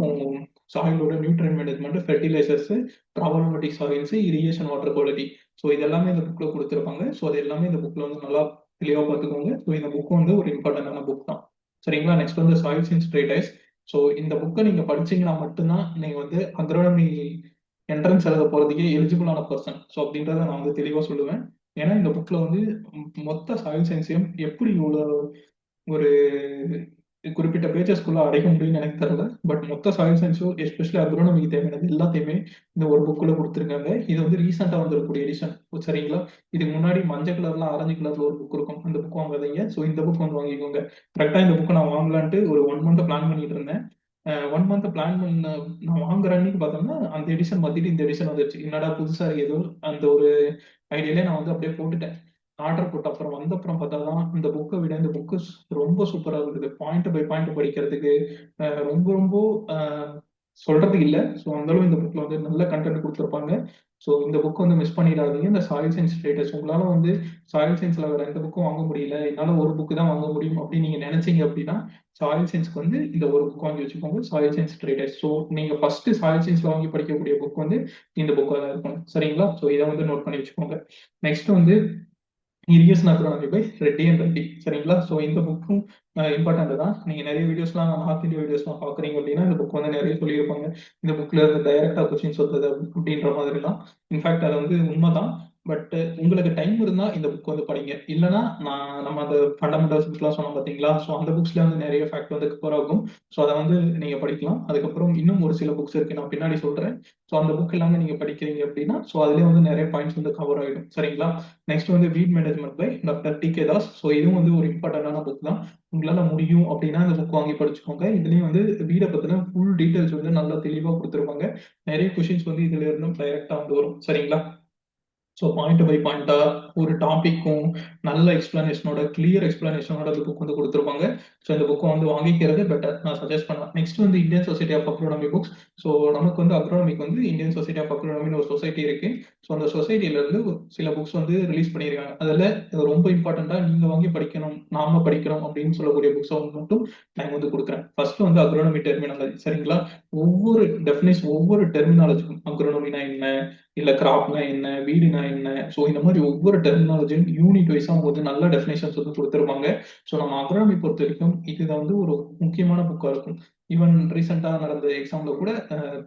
சாயிலோட nutrient management, fertilisers, problematic soils, irrigation water quality. So இது எல்லாமே இந்த புக்ல குடுத்திருப்பாங்க. ஸோ அது எல்லாமே இந்த புக்ல வந்து நல்லா தெளிவா பார்த்துக்கோங்க. ஸோ இந்த புக் வந்து ஒரு இம்பார்ட்டன்டான புக் தான். சரிங்களா? நெக்ஸ்ட் வந்து சாயில் சயின்ஸ் ட்ரேடைஸ். ஸோ இந்த புக்க நீங்க படிச்சீங்கன்னா மட்டும் தான் நீங்க வந்து அக்ரானமி என்ட்ரன்ஸ் எழுத போறதுக்கே எலிஜிபிளான பெர்சன். ஸோ அப்படின்றத நான் வந்து தெளிவா சொல்லுவேன். ஏன்னா இந்த புக்ல வந்து மொத்த சாயில் சயின்ஸையும் எப்படி இவ்வளோ ஒரு குறிப்பிட்ட பேஜஸ்க்குள்ள அடைக்க முடியும்னு எனக்கு தெரியல. பட் மொத்த சாயில் சயின்ஸும் எஸ்பெஷலி அக்ரோனமிக்கு தேவையானது எல்லாத்தையுமே இந்த ஒரு புக்குள்ள குடுத்துருக்காங்க. இது வந்து ரீசென்ட்டா வந்திருக்கக்கூடிய எடிஷன். சரிங்களா? இதுக்கு முன்னாடி மஞ்சள் கலர்ல, ஆரஞ்சு கலர்ல ஒரு புக் இருக்கும். அந்த புக் வாங்காதீங்க. ஸோ இந்த புக் வந்து வாங்கிக்கோங்க. கரெக்ட்டா இந்த புக்க நான் வாங்கலான்ட்டு ஒரு 1 மந்த் பிளான் பண்ணிட்டு இருந்தேன். 1 மந்த் பிளான் பண்ண நான் வாங்குற அன்னைக்கு பார்த்தோம்னா, அந்த எடிஷன் மாத்திட்டு இந்த எடிஷன் வந்துருச்சு. என்னடா புதுசா இருக்கு ஏதோ அந்த ஒரு ஐடியாலயே நான் வந்து அப்படியே போட்டுட்டேன். ஆர்டர் போட்டு அப்புறம் வந்தப்புறம் பார்த்தா தான், இந்த புக்க விட இந்த புக்கு ரொம்ப சூப்பரா இருந்தது. பாயிண்ட் பை பாயிண்ட் படிக்கிறதுக்கு ரொம்ப ரொம்ப அ சொல்றதுக்கு இல்ல. ஸோ அந்த அளவு இந்த புக்ல வந்து நல்ல கன்டென்ட் குடுத்திருப்பாங்க. ஸோ இந்த புக் வந்து மிஸ் பண்ணிடாதீங்க. இந்த சாயில் சயன்ஸ் ஸ்டேட்டஸ் உங்களால வந்து சாயில் சயன்ஸ்ல வேற எந்த புக்கும் வாங்க முடியல. என்னால ஒரு புக் தான் வாங்க முடியும் அப்படின்னு நீங்க நினைச்சீங்க அப்படின்னா, சாயில் சயன்ஸ்க்கு வந்து இந்த ஒரு புக் வாங்கி வச்சுக்கோங்க. Soil science status. ஸோ நீங்க ஃபர்ஸ்ட் சாயில் சயன்ஸ்ல வாங்கி படிக்கக்கூடிய புக் வந்து இந்த புக்கா தான் இருக்கும். சரிங்களா? ஸோ இத வந்து நோட் பண்ணி வச்சுக்கோங்க. நெக்ஸ்ட் வந்து irrigation agronomy by Reddy and Reddy. சரிங்களா? ஸோ இந்த புக்கும் இம்பார்ட்டன்ட் தான். நீங்க நெறைய வீடியோஸ்லாம் நார்த் இந்தியா வீடியோஸ்லாம் பார்க்குறீங்க அப்படின்னா, இந்த புக் வந்து நெறைய சொல்லியிருப்பாங்க. இந்த புக்ல இருந்து டைரக்ட்டா கொஸ்டின்ஸ் வந்தது அப்படின்ற மாதிரிலாம். இன்ஃபாக்ட் அது வந்து உண்மதான். பட் உங்களுக்கு டைம் இருந்தா இந்த புக் வந்து படிங்க. இல்லன்னா நம்ம அந்த ஃபண்டமெண்டல்ஸ் புக்லாம் சொன்னோம் பார்த்தீங்களா? ஸோ அந்த புக்ஸ்ல வந்து நெறைய ஃபேக்ட் வந்து கவர் ஆகும். ஸோ அத வந்து நீங்க படிக்கலாம். அதுக்கப்புறம் இன்னும் ஒரு சில புக்ஸ் இருக்கு. நான் பின்னாடி சொல்றேன். ஸோ அந்த புக் எல்லாமே நீங்க படிக்கிறீங்க அப்படின்னா, ஸோ அதிலேயே வந்து நெறைய பாயிண்ட்ஸ் வந்து கவர் ஆயிடும். சரிங்களா? நெக்ஸ்ட் வந்து weed management by doctor D K. Das. So இதுவும் வந்து ஒரு இம்பார்ட்டன்டான புக் தான். உங்களால முடியும் அப்படின்னா இந்த புக் வாங்கி படிச்சுக்கோங்க. இதுலயும் வந்து வீட பத்தின ஃபுல் டீடைல்ஸ் வந்து நல்லா தெளிவா குடுத்திருப்பாங்க. நெறைய கொஸ்டின்ஸ் வந்து இதுல இருந்தும் டைரக்ட்டா வந்து வரும். சரிங்களா? ஸோ பாயிண்ட் பை பாயிண்ட்டா ஒரு டாபிக்கும் நல்ல எக்ஸ்பிளனேஷனோட, கிளியர் எக்ஸ்பிளனேஷனோட அந்த புக் வந்து குடுத்திருப்பாங்க. ஸோ இந்த புக்க வந்து வாங்கிக்கிறது பெட்டர். நான் சஜெஸ்ட் பண்ணுவேன். நெக்ஸ்ட் வந்து Indian society of agronomy books. So நமக்கு வந்து அக்ரானமிக்கு வந்து இந்தியன் சொசைட்டி ஆஃப் அக்ரானமின்னு ஒரு சொசைட்டி இருக்கு. ஸோ அந்த சொசைட்டில இருந்து ஒரு சில புக்ஸ் வந்து ரிலீஸ் பண்ணியிருக்காங்க. அதுல ரொம்ப இம்பார்ட்டன்ட்டா நீங்க வாங்கி படிக்கணும், நாம படிக்கணும் அப்படின்னு சொல்லக்கூடிய புக்ஸ மட்டும் நான் வந்து குடுக்குறேன். ஃபர்ஸ்ட் வந்து அக்ரானமி டெர்மினாலஜி. சரிங்களா? ஒவ்வொரு டெர்மினாலஜிக்கும் அக்ரானமினா என்ன? இல்ல கிராப்னா என்ன? வீடுனா என்ன? ஸோ இந்த மாரி ஒவ்வொரு டெர்மினாலஜியும் யூனிட் வைஸா அவங்க வந்து நல்ல டெஃபினிஷன்ஸ் வந்து குடுத்திருப்பாங்க. ஸோ நம்ம அக்ரானமி பொறுத்தவரைக்கும் இதுதான் வந்து ஒரு முக்கியமான புக்கா இருக்கும். ஈவன் ரீசென்ட்டா நடந்த எக்ஸாம்ல கூட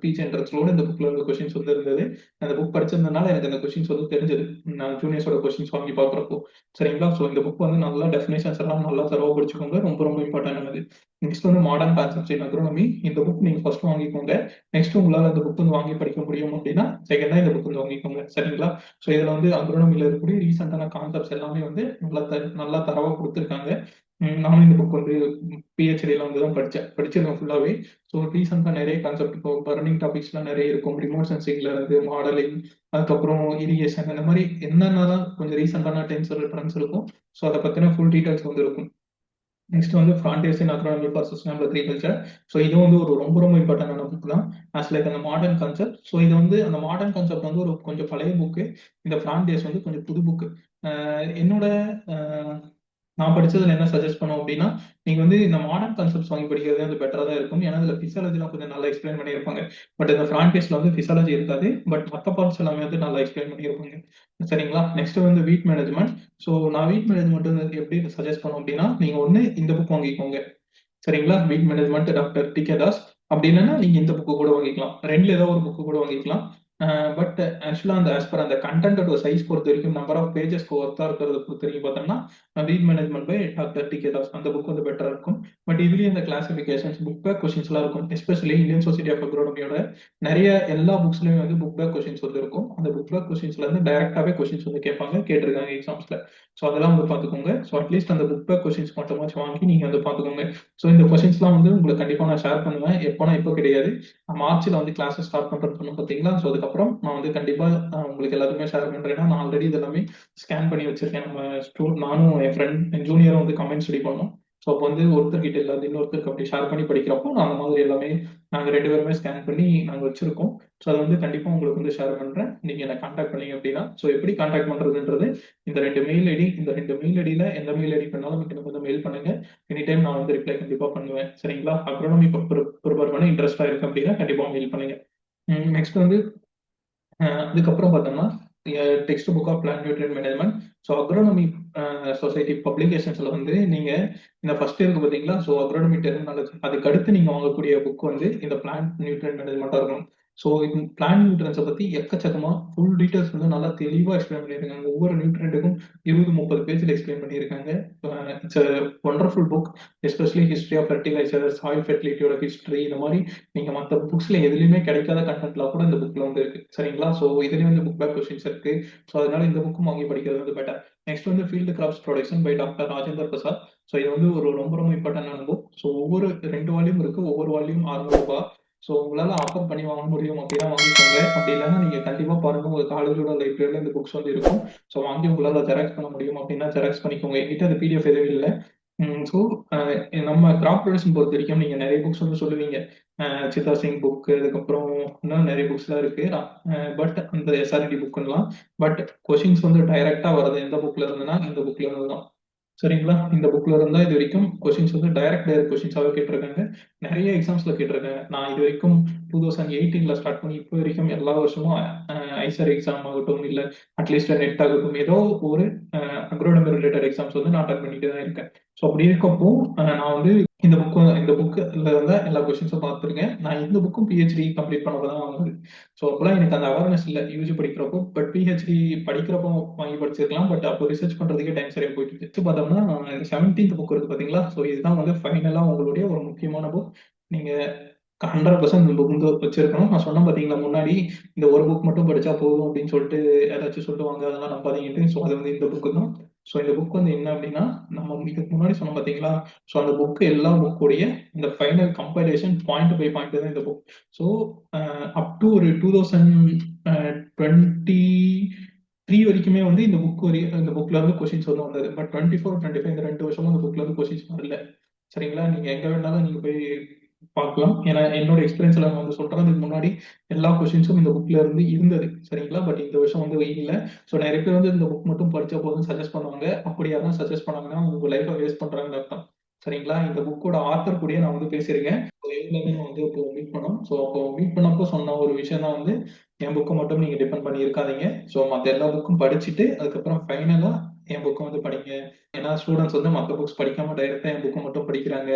பிஜி என்ட்ரன்ஸ்லோட இந்த புக்ல இருந்த கொஸ்டின்ஸ் வந்து இருந்தது. அந்த புக் படிச்சதுனால எனக்கு அந்த கொஸ்டின்ஸ் வந்து தெரிஞ்சது. நான் ஜூனியர்ஸோட கொஸ்டின்ஸ் வாங்கி பார்க்குறப்போ. சரிங்களா? ஸோ இந்த புக் வந்து நல்லா டெஃபினிஷன்ஸ் எல்லாம் நல்லா தரோவா படிச்சுக்கோங்க. ரொம்ப ரொம்ப இம்பார்ட்டன்டானது. நெக்ஸ்ட் வந்து மாடர்ன் கான்செப்ட்ஸ் இன் அக்ரானமி. இந்த புக் நீங்க ஃபர்ஸ்ட் வாங்கிக்கோங்க. நெக்ஸ்ட் உங்களால அந்த புக் வந்து வாங்கி படிக்க முடியும் அப்படின்னா, செகண்டா இந்த புக் வந்து வாங்கிக்கோங்க. சரிங்களா? ஸோ இதுல வந்து அக்ரானமில இருக்கக்கூடிய ரீசென்ட்டான கான்செப்ட்ஸ் எல்லாமே வந்து நல்லா தரவா குடுத்திருக்காங்க. நானும் இந்த புக் வந்து பிஹெச்டில வந்து தான் படிச்சேன். படிச்சிருக்கேன் ஃபுல்லாவே. ஸோ ரீசென்ட்டா நெறைய கான்செப்ட் இப்போ பர்னிங் டாபிக்ஸ்லாம் நெறைய இருக்கும். ரிமோட் சென்சிங்ல இருந்து மாடலிங், அதுக்கப்புறம் இரிகேஷன் இந்த மாரி என்னென்னலாம் கொஞ்சம் ரீசென்ட்டான ட்ரெண்ட்ஸ் இருக்கும். ஸோ அத பத்தின ஃபுல் டீடைல்ஸ் வந்து இருக்கும். நெக்ஸ்ட் வந்து frontiers in agronomy for sustainable agriculture. So இது வந்து ஒரு ரொம்ப ரொம்ப இம்பார்ட்டன்டான புக் தான். ஆஸ் லைக் அந்த மாடர்ன் கான்செப்ட். ஸோ இது வந்து அந்த மாடர்ன் கான்செப்ட் வந்து ஒரு கொஞ்சம் பழைய புக்கு. இந்த ஃப்ரான்டியர்ஸ் வந்து கொஞ்சம் புது புக்கு. என்னோட அ நான் படிச்சதுல என்ன சஜெஸ்ட் பண்ணுவோம் அப்படின்னா, நீங்க வந்து இந்த மாடர்ன் கான்செப்ட்ஸ் வாங்கி படிக்கிறது வந்து பெட்டரா தான் இருக்கும். ஏன்னா, இதுல பிசியாலஜிலாம் கொஞ்சம் நல்லா எக்ஸ்பிளைன் பண்ணியிருப்பாங்க. பட் இந்த ஃப்ரான்டியர்ஸ்ல வந்து பிசியாலஜி இருக்காது. பட் மத்த பார்ட்ஸ் எல்லாமே வந்து நல்லா எக்ஸ்பிளைன் பண்ணியிருப்பாங்க. சரிங்களா? நெக்ஸ்ட் வந்து வீட் மேனேஜ்மென்ட். ஸோ நான் வீட் மேனேஜ்மென்ட் வந்து எப்படி சஜெஸ்ட் பண்ணுவேன் அப்படின்னா, நீங்க ஒண்ணு இந்த புக் வாங்கிக்கோங்க. சரிங்களா? வீட் மேனேஜ்மென்ட் டாக்டர் டி.கே. தாஸ். அப்படி இல்லன்னா நீங்க இந்த புக் கூட வாங்கிக்கலாம். 2ல ஏதோ ஒரு புக் கூட வாங்கிக்கலாம். பட் ஆக்சுவலா அந்த ஆஸ் பர் அந்த கன்டென்ட்டோட சைஸ் பொறுத்தவரைக்கும், நம்பர் ஆஃப் பேஜஸ்க்கு ஒர்த்தா இருக்கிறத பொறுத்தவரைக்கும் பார்த்தோம்னா, weed management by doctor D K. Das அந்த புக் வந்து பெட்டரா இருக்கும். பட் இதுலயும் இந்த கிளாசிஃபிகேஷன்ஸ், புக் பேக் கொஸ்டின்ஸ்லாம் இருக்கும். எஸ்பெஷலி இந்தியன் சொசைட்டி ஆஃப் அக்ரானமியோட நெறைய எல்லா புக்ஸ்லயும் வந்து புக் பேக் கொஸ்டின்ஸ் வந்து இருக்கும். அந்த புக் பேக் கொஸ்டின்ஸ்ல இருந்து டைரக்ட்டாவே கொஸ்டின்ஸ் வந்து கேட்பாங்க. கேட்டிருக்காங்க எக்ஸாம்ஸ்ல. ஸோ அதெல்லாம் வந்து பார்த்துக்கோங்க. ஸோ அட்லீஸ்ட் அந்த புக் பேக் கொஸ்டின்ஸ் மட்டுமாச்சும் வாங்கி நீங்க வந்து பார்த்துக்கோங்க. ஸோ இந்த கொஸ்டின்ஸ்லாம் வந்து உங்களுக்கு கண்டிப்பா நான் ஷேர் பண்ணுவேன். எப்போனா இப்போ கிடையாது. மார்ச்ல வந்து கிளாஸஸ் ஸ்டார்ட் பண்றேன்னு சொன்னேன் பார்த்தீங்களா? ஸோ அது முடிச்சதுக்கப்புறம் நான் வந்து கண்டிப்பா உங்களுக்கு எல்லாத்துக்குமே ஷேர் பண்றேன். ஏன்னா, நான் ஆல்ரெடி இது எல்லாமே ஸ்கேன் பண்ணி வச்சிருக்கேன். நானும் என் ஃப்ரெண்ட் என் ஜூனியரும் வந்து கம்பைன் ஸ்டடி பண்ணோம். ஸோ அப்போ வந்து ஒருத்தர்கிட்ட இல்லாத இன்னொருத்தருக்கு அப்படி ஷேர் பண்ணி படிக்கிறப்போ, நான் அந்த மாதிரி எல்லாமே நாங்க 2 பேருமே ஸ்கேன் பண்ணி நாங்க வச்சிருக்கோம். ஸோ அத வந்து கண்டிப்பா உங்களுக்கு வந்து ஷேர் பண்றேன். நீங்க என்ன கான்டாக்ட் பண்ணீங்க அப்படின்னா, ஸோ எப்படி கான்டாக்ட் பண்றதுன்றது இந்த 2 மெயில் ஐடி, இந்த 2 மெயில் ஐடில எந்த மெயில் ஐடி பண்ணாலும் எனக்கு வந்து மெயில் பண்ணுங்க. எனி டைம் நான் வந்து ரிப்ளை கண்டிப்பா பண்ணுவேன். சரிங்களா? அக்ரானமி ப்ரிப்பேர் பண்ண இன்ட்ரெஸ்ட்டா இருக்கு அப்படின்னா கண்டிப்பா மெயில் பண்ணுங்க. நெக்ஸ்ட் வந்து அதுக்கப்புறம் பார்த்தோம்னா, text book of plant nutrient management. So agronomy society பப்ளிகேஷன்ஸ்ல வந்து நீங்க இந்த ஃபர்ஸ்ட் இருக்கு பார்த்தீங்களா? ஸோ அக்ரானமி டெர்மினாலஜி அதுக்கு அடுத்து நீங்க வாங்கக்கூடிய புக் வந்து இந்த பிளான்ட் நியூட்ரியன்ட் மேனேஜ்மென்ட்டா இருக்கணும். ஸோ பிளான்ட் நியூட்ரியன்ஸை பத்தி எக்கச்சக்கமா ஃபுல் டீடைல்ஸ் வந்து நல்லா தெளிவா எக்ஸ்பிளைன் பண்ணியிருக்காங்க. ஒவ்வொரு நியூட்ரியன்ட்டுக்கும் 20, 30 பேஜ்ல எக்ஸ்பிளைன் பண்ணியிருக்காங்க. It's a wonderful book. Especially history of fertiliser, soil ஃபெர்டிலிட்டியோட ஹிஸ்டரி இந்த மாதிரி நீங்க மத்த புக்ஸ்ல எதுலயுமே கிடைக்காத கன்டென்ட்லாம் கூட இந்த புக்ல வந்து இருக்கு. சரிங்களா? ஸோ இதுலயும் வந்து புக் பேக் கொஸ்டின்ஸ் இருக்கு. ஸோ அதனால இந்த புக்கும் வாங்கி படிக்கிறது வந்து பெட்டர். நெக்ஸ்ட் வந்து field crops production by doctor Rajender Prasad. So இது வந்து ஒரு ரொம்ப ரொம்ப இம்பார்ட்டன்டான புக். ஸோ ஒவ்வொரு 2 வால்யூம் இருக்கு. ஒவ்வொரு வால்யூம் ரூ. 600. ஸோ உங்களால ஆஃபர் பண்ணி வாங்க முடியும் அப்படின்னா வாங்கிக்கோங்க. அப்படி இல்லைன்னா நீங்க கண்டிப்பா பாருங்க உங்க காலேஜோட லைப்ரரியில இந்த புக்ஸ் வந்து இருக்கும். ஸோ வாங்கி உங்களால ஜெராக்ஸ் பண்ண முடியும் அப்படின்னா ஜெராக்ஸ் பண்ணிக்கோங்க. என்கிட்ட அது பிடிஎஃப் எதுவும் இல்ல. ஸோ நம்ம கிராப் ப்ரொடக்ஷன் பொறுத்த வரைக்கும் நீங்க நிறைய புக்ஸ் வந்து சொல்லுவீங்க. சித்தா சிங் புக், அதுக்கப்புறம் இன்னும் நிறைய புக்ஸ்லாம் இருக்கு. பட் அந்த எஸ்ஆர்டி புக்குலாம் பட் கொஷின்ஸ் வந்து டைரக்டா வர்றது எந்த புக்ல இருந்துன்னா இந்த புக்ல இருந்து தான். சரிங்களா? இந்த புக்ல இருந்தா இது வரைக்கும் கொஸ்டின்ஸ் வந்து டைரக்ட் கொஸ்டின்ஸாவே கேட்டிருக்காங்க. நெறைய எக்ஸாம்ஸ்ல கேட்டிருக்காங்க. நான் இது வரைக்கும் 2018ல ஸ்டார்ட் பண்ணி இப்போ வரைக்கும் எல்லா வருஷமும் ஐசர் எக்ஸாம் ஆகட்டும், இல்ல அட்லீஸ்ட் நெட் ஆகட்டும், ஏதோ ஒரு அக்ரோனமி ரிலேட்டட் எக்ஸாம்ஸ் வந்து நான் அட்டெண்ட் பண்ணிட்டு தான் இருக்கேன். ஸோ அப்படி இருக்கப்போ நான் வந்து இந்த புக்ல இருந்தா எல்லா கொஸ்டின்ஸும் பார்த்துருக்கேன். நான் இந்த புக்கும் பிஹெச்டி கம்ப்ளீட் பண்ணப்ப தான் வாங்குனது. ஸோ அப்போலாம் எனக்கு அந்த அவேர்னஸ் இல்ல. யூஜி படிக்கிறப்போ. பட் பிஹெச்டி படிக்கிறப்போ வாங்கி படிச்சிருக்கலாம். பட் அப்போ ரிசர்ச் பண்றதுக்கே டைம் சரியா போயிட்டு இருக்கு. நெக்ஸ்ட் பார்த்தோம்னா, இந்த 17th புக் இருக்கு பார்த்தீங்களா? ஸோ இதுதான் வந்து ஃபைனலா உங்களுடைய ஒரு முக்கியமான புக். நீங்க 100% இந்த புக் வந்து வச்சிருக்கணும். நான் சொன்னேன் பார்த்தீங்களா முன்னாடி, இந்த ஒரு புக் மட்டும் படிச்சா போதும் அப்படின்னு சொல்லிட்டு யாராச்சும் சொல்லுவாங்க. அதெல்லாம் நம்பாதீங்கன்ட்டு. ஸோ அது வந்து இந்த புக்கு தான். ஸோ இந்த புக் வந்து என்ன அப்படின்னா, நம்ம இதுக்கு முன்னாடி சொன்னோம் பார்த்தீங்களா? ஸோ அந்த புக் எல்லா புக்குடைய இந்த final compilation point by point தான் இந்த புக். ஸோ அப் டு ஒரு 2023 வரைக்குமே வந்து இந்த புக்ல இருந்து கொஸ்டின்ஸ் வந்து வந்தது. பட் 24, 25 இந்த 2 வருஷமா இந்த புக்ல இருந்து கொஸ்டின்ஸ் வரல. சரிங்களா? நீங்க எங்க வேணாலும் நீங்க போய் பார்க்கலாம். ஏன்னா என்னோட எக்ஸ்பீரியன்ஸ்ல நான் வந்து சொல்றேன். இதுக்கு முன்னாடி எல்லா கொஸ்டின்ஸும் இந்த புக்ல இருந்து இருந்தது. சரிங்களா? பட் இந்த வருஷம் வந்து இல்ல. ஸோ நெறைய பேர் வந்து இந்த புக் மட்டும் படிச்சா போதும்னு சஜெஸ்ட் பண்ணுவாங்க. அப்படி யாருனா சஜெஸ்ட் பண்ணாங்கன்னா, உங்க லைஃப்ப வேஸ்ட் பண்றாங்கன்னு அர்த்தம். சரிங்களா? இந்த புக்கோட ஆத்தர் கூடயே நான் வந்து பேசியிருக்கேன். ஸோ இவங்கள வந்து இப்போ மீட் பண்ணோம். ஸோ அப்போ மீட் பண்ணப்போ சொன்ன ஒரு விஷயம் தான் வந்து, என் புக்க மட்டும் நீங்க டிபெண்ட் பண்ணி இருக்காதீங்க. ஸோ மத்த எல்லா புக்கும் படிச்சுட்டு, அதுக்கப்புறம் ஃபைனலா என் புக்க வந்து படிங்க. ஏன்னா ஸ்டூடண்ட்ஸ் வந்து மத்த புக்ஸ் படிக்காம டைரக்ட்டா என் புக்க மட்டும் படிக்கிறாங்க.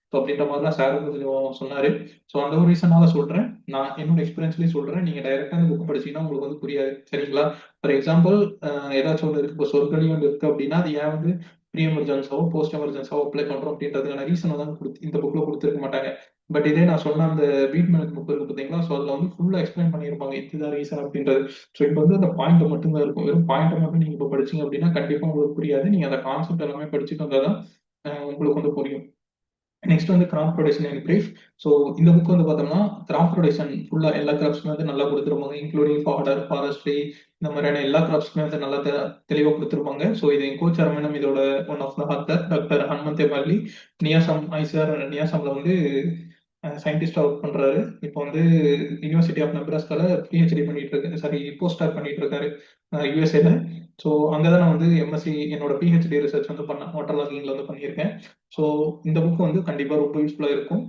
ஸோ அப்படின்ற மாதிரிலாம் சார் கொஞ்சம் சொன்னாரு. ஸோ அந்த ஒரு ரீசனால சொல்றேன். நான் என்னோட எக்ஸ்பீரியன்ஸ்லயும் சொல்றேன். நீங்க டைரக்ட்டா அந்த புக் படிச்சீங்கன்னா உங்களுக்கு வந்து புரியாது. சரிங்களா? ஃபார் எக்ஸாம்பிள் ஏதாச்சும் ஒண்ணு இருக்கு. இப்போ சொற்கலியும் ஒண்ணு இருக்கு அப்படின்னா, அது ஏன் வந்து ப்ரீ எமர்ஜென்ஸாவோ, போஸ்ட் எமர்ஜென்ஸாவோ அப்ளை பண்றோம் அப்படின்றதுக்கான ரீசன் வந்து இந்த புக்ல குடுத்திருக்க மாட்டாங்க. பட் இதே நான் சொன்ன அந்த பீட் மேனேஜ் புக் இருக்கு பார்த்தீங்களா? ஸோ அதுல வந்து ஃபுல்லா எக்ஸ்பிளைன் பண்ணியிருப்பாங்க. இதுதான் ரீசன் அப்படின்றது. ஸோ இப்ப வந்து அந்த பாயிண்ட் மட்டும் தான் இருக்கும். வெறும் பாயிண்ட்ட மட்டும் நீங்க இப்ப படிச்சீங்க அப்படின்னா, கண்டிப்பா உங்களுக்கு புரியாது. நீங்க அந்த கான்செப்ட் எல்லாமே படிச்சுட்டு வந்தா தான் உங்களுக்கு வந்து புரியும். நெக்ஸ்ட் வந்து கிராப் ப்ரொடக்ஷன் இன் பிரீஃப். ஸோ இந்த புக் வந்து பார்த்தோம்னா, கிராப் ப்ரொடக்ஷன் ஃபுல்லா எல்லா கிராப்ஸ்மே வந்து நல்லா குடுத்திருப்பாங்க. இன்க்ளூடிங் ஃபாடர், ஃபாரஸ்ட்ரி இந்த மாதிரியான எல்லா கிராப்ஸ்மே வந்து நல்லா தெளிவா குடுத்திருப்பாங்க. ஸோ இது என் கோச் அரமணம் இதோட one of the author doctor Hanumanthe Palli. நியாசம் ஐசிஆர் நியாசம்ல வந்து சயின்டிஸ்டா ஒர்க் பண்றாரு. இப்போ வந்து யுனிவர்சிட்டி ஆஃப் நெப்ராஸ்கால பிஹெச்டி பண்ணிட்டு இருக்காரு. சாரி போஸ்ட் டாக் பண்ணிட்டு இருக்காரு யுஎஸ்ஏல. ஸோ அங்கே தான் நான் வந்து எம்எஸ்சி என்னோட பிஹெச்டி ரிசர்ச் வந்து பண்ணேன். வாட்டர் லாகிங்ல வந்து பண்ணியிருக்கேன். ஸோ இந்த புக் வந்து கண்டிப்பா ரொம்ப யூஸ்ஃபுல்லா இருக்கும்.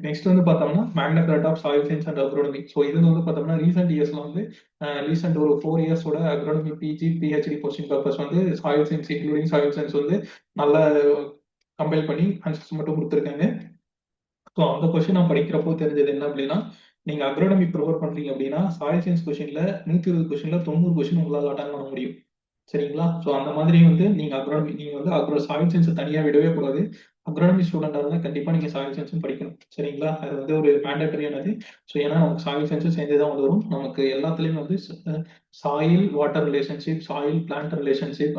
நெக்ஸ்ட் வந்து பார்த்தோம்னா magna carta of soil science and agronomy. So இது வந்து பார்த்தோம்னா ரீசெண்ட் இயர்ஸ்ல வந்து ரீசெண்ட் ஒரு 4 இயர்ஸோட agronomy PG PhD question papers வந்து soil science including soil science வந்து நல்லா கம்பைல் பண்ணி ஆன்சர்ஸ் மட்டும் கொடுத்துருக்காங்க. ஸோ அந்த கொஸ்டின் நான் படிக்கிறப்போ தெரிஞ்சது என்ன அப்படின்னா, நீங்க அக்ரோனமி ப்ரிப்பேர் பண்றீங்க அப்படின்னா, சாயில் சயின்ஸ் கொஸ்டின்ல 120 கொஸ்டின்ல 90 கொஸ்டின் உங்களால அட்டன் பண்ண முடியும். சரிங்களா? ஸோ அந்த மாதிரி வந்து நீங்க வந்து சாயில் சயின்ஸ தனியா விடவே கூடாது. அக்ரானமி ஸ்டூடெண்ட்டா இருந்தா கண்டிப்பா நீங்க சாயில் சயின்ஸும் படிக்கணும். சரிங்களா? அது வந்து ஒரு மேண்டேட்டரியானது. ஸோ ஏன்னா நமக்கு சாயில் சயின்ஸும் சேர்ந்து தான் வந்து வரும். நமக்கு எல்லாத்துலயும் வந்து soil, water relationship, soil plant relationship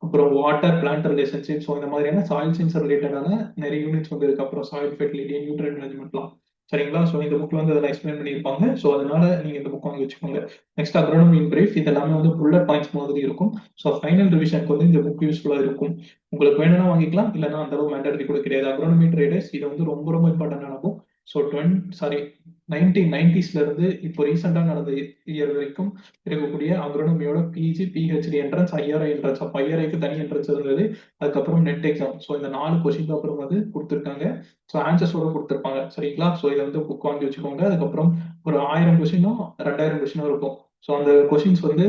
அப்புறம் வாட்டர் பிளான்ட் ரிலேஷன்ஷிப். ஸோ இந்த மாதிரியான சாயில் சயின்ஸ் ரிலேட்டடான நிறைய யூனிட்ஸ் வந்து இருக்கு. அப்புறம் சாயில் ஃபெர்டிலிட்டி, நியூட்ரியன்ட் மேனேஜ்மெண்ட்லாம். சரிங்களா? ஸோ இந்த புக்ல வந்து அதெல்லாம் எக்ஸ்பிளைன் பண்ணியிருப்பாங்க. ஸோ அதனால நீங்க இந்த புக் வாங்கி வச்சுக்கோங்க. நெக்ஸ்ட் அக்ரானமி இன் பிரீஃப் இது எல்லாமே வந்து புல்லட் பாயிண்ட்ஸ் மாதிரி இருக்கும். ஸோ ஃபைனல் ரிவிஷனுக்கு வந்து இந்த புக் யூஸ்ஃபுல்லா இருக்கும். உங்களுக்கு வேணும்னா வாங்கிக்கலாம். இல்லன்னா அந்த அளவு மேண்டேட்டரி கூட கிடையாது. அக்ரானமி ட்ரேடர்ஸ் இது வந்து ரொம்ப ரொம்ப இம்பார்ட்டன்டான புக். ஸோ 1990ஸ்ல இருந்து இப்போ ரீசெண்டா நடந்த இயர் வரைக்கும் இருக்கக்கூடிய அக்ரானமியோட PG, PhD entrance, IARI entrance. அப்போ ஐஆர்ஐக்கு தனி என்ட்ரன்ஸ் இருந்தது. அதுக்கப்புறம் நெட் எக்ஸாம். ஸோ இந்த 4 கொஸ்டின் பேப்பரும் வந்து குடுத்துருக்காங்க. ஸோ ஆன்சர்ஸோட குடுத்துருப்பாங்க. சரிங்களா? ஸோ இத வந்து புக் வாங்கி வச்சுக்கோங்க. அதுக்கப்புறம் ஒரு 1000 கொஸ்டினோ, 2000 கொஸ்டினோ இருக்கும். ஸோ அந்த கொஸ்டின்ஸ் வந்து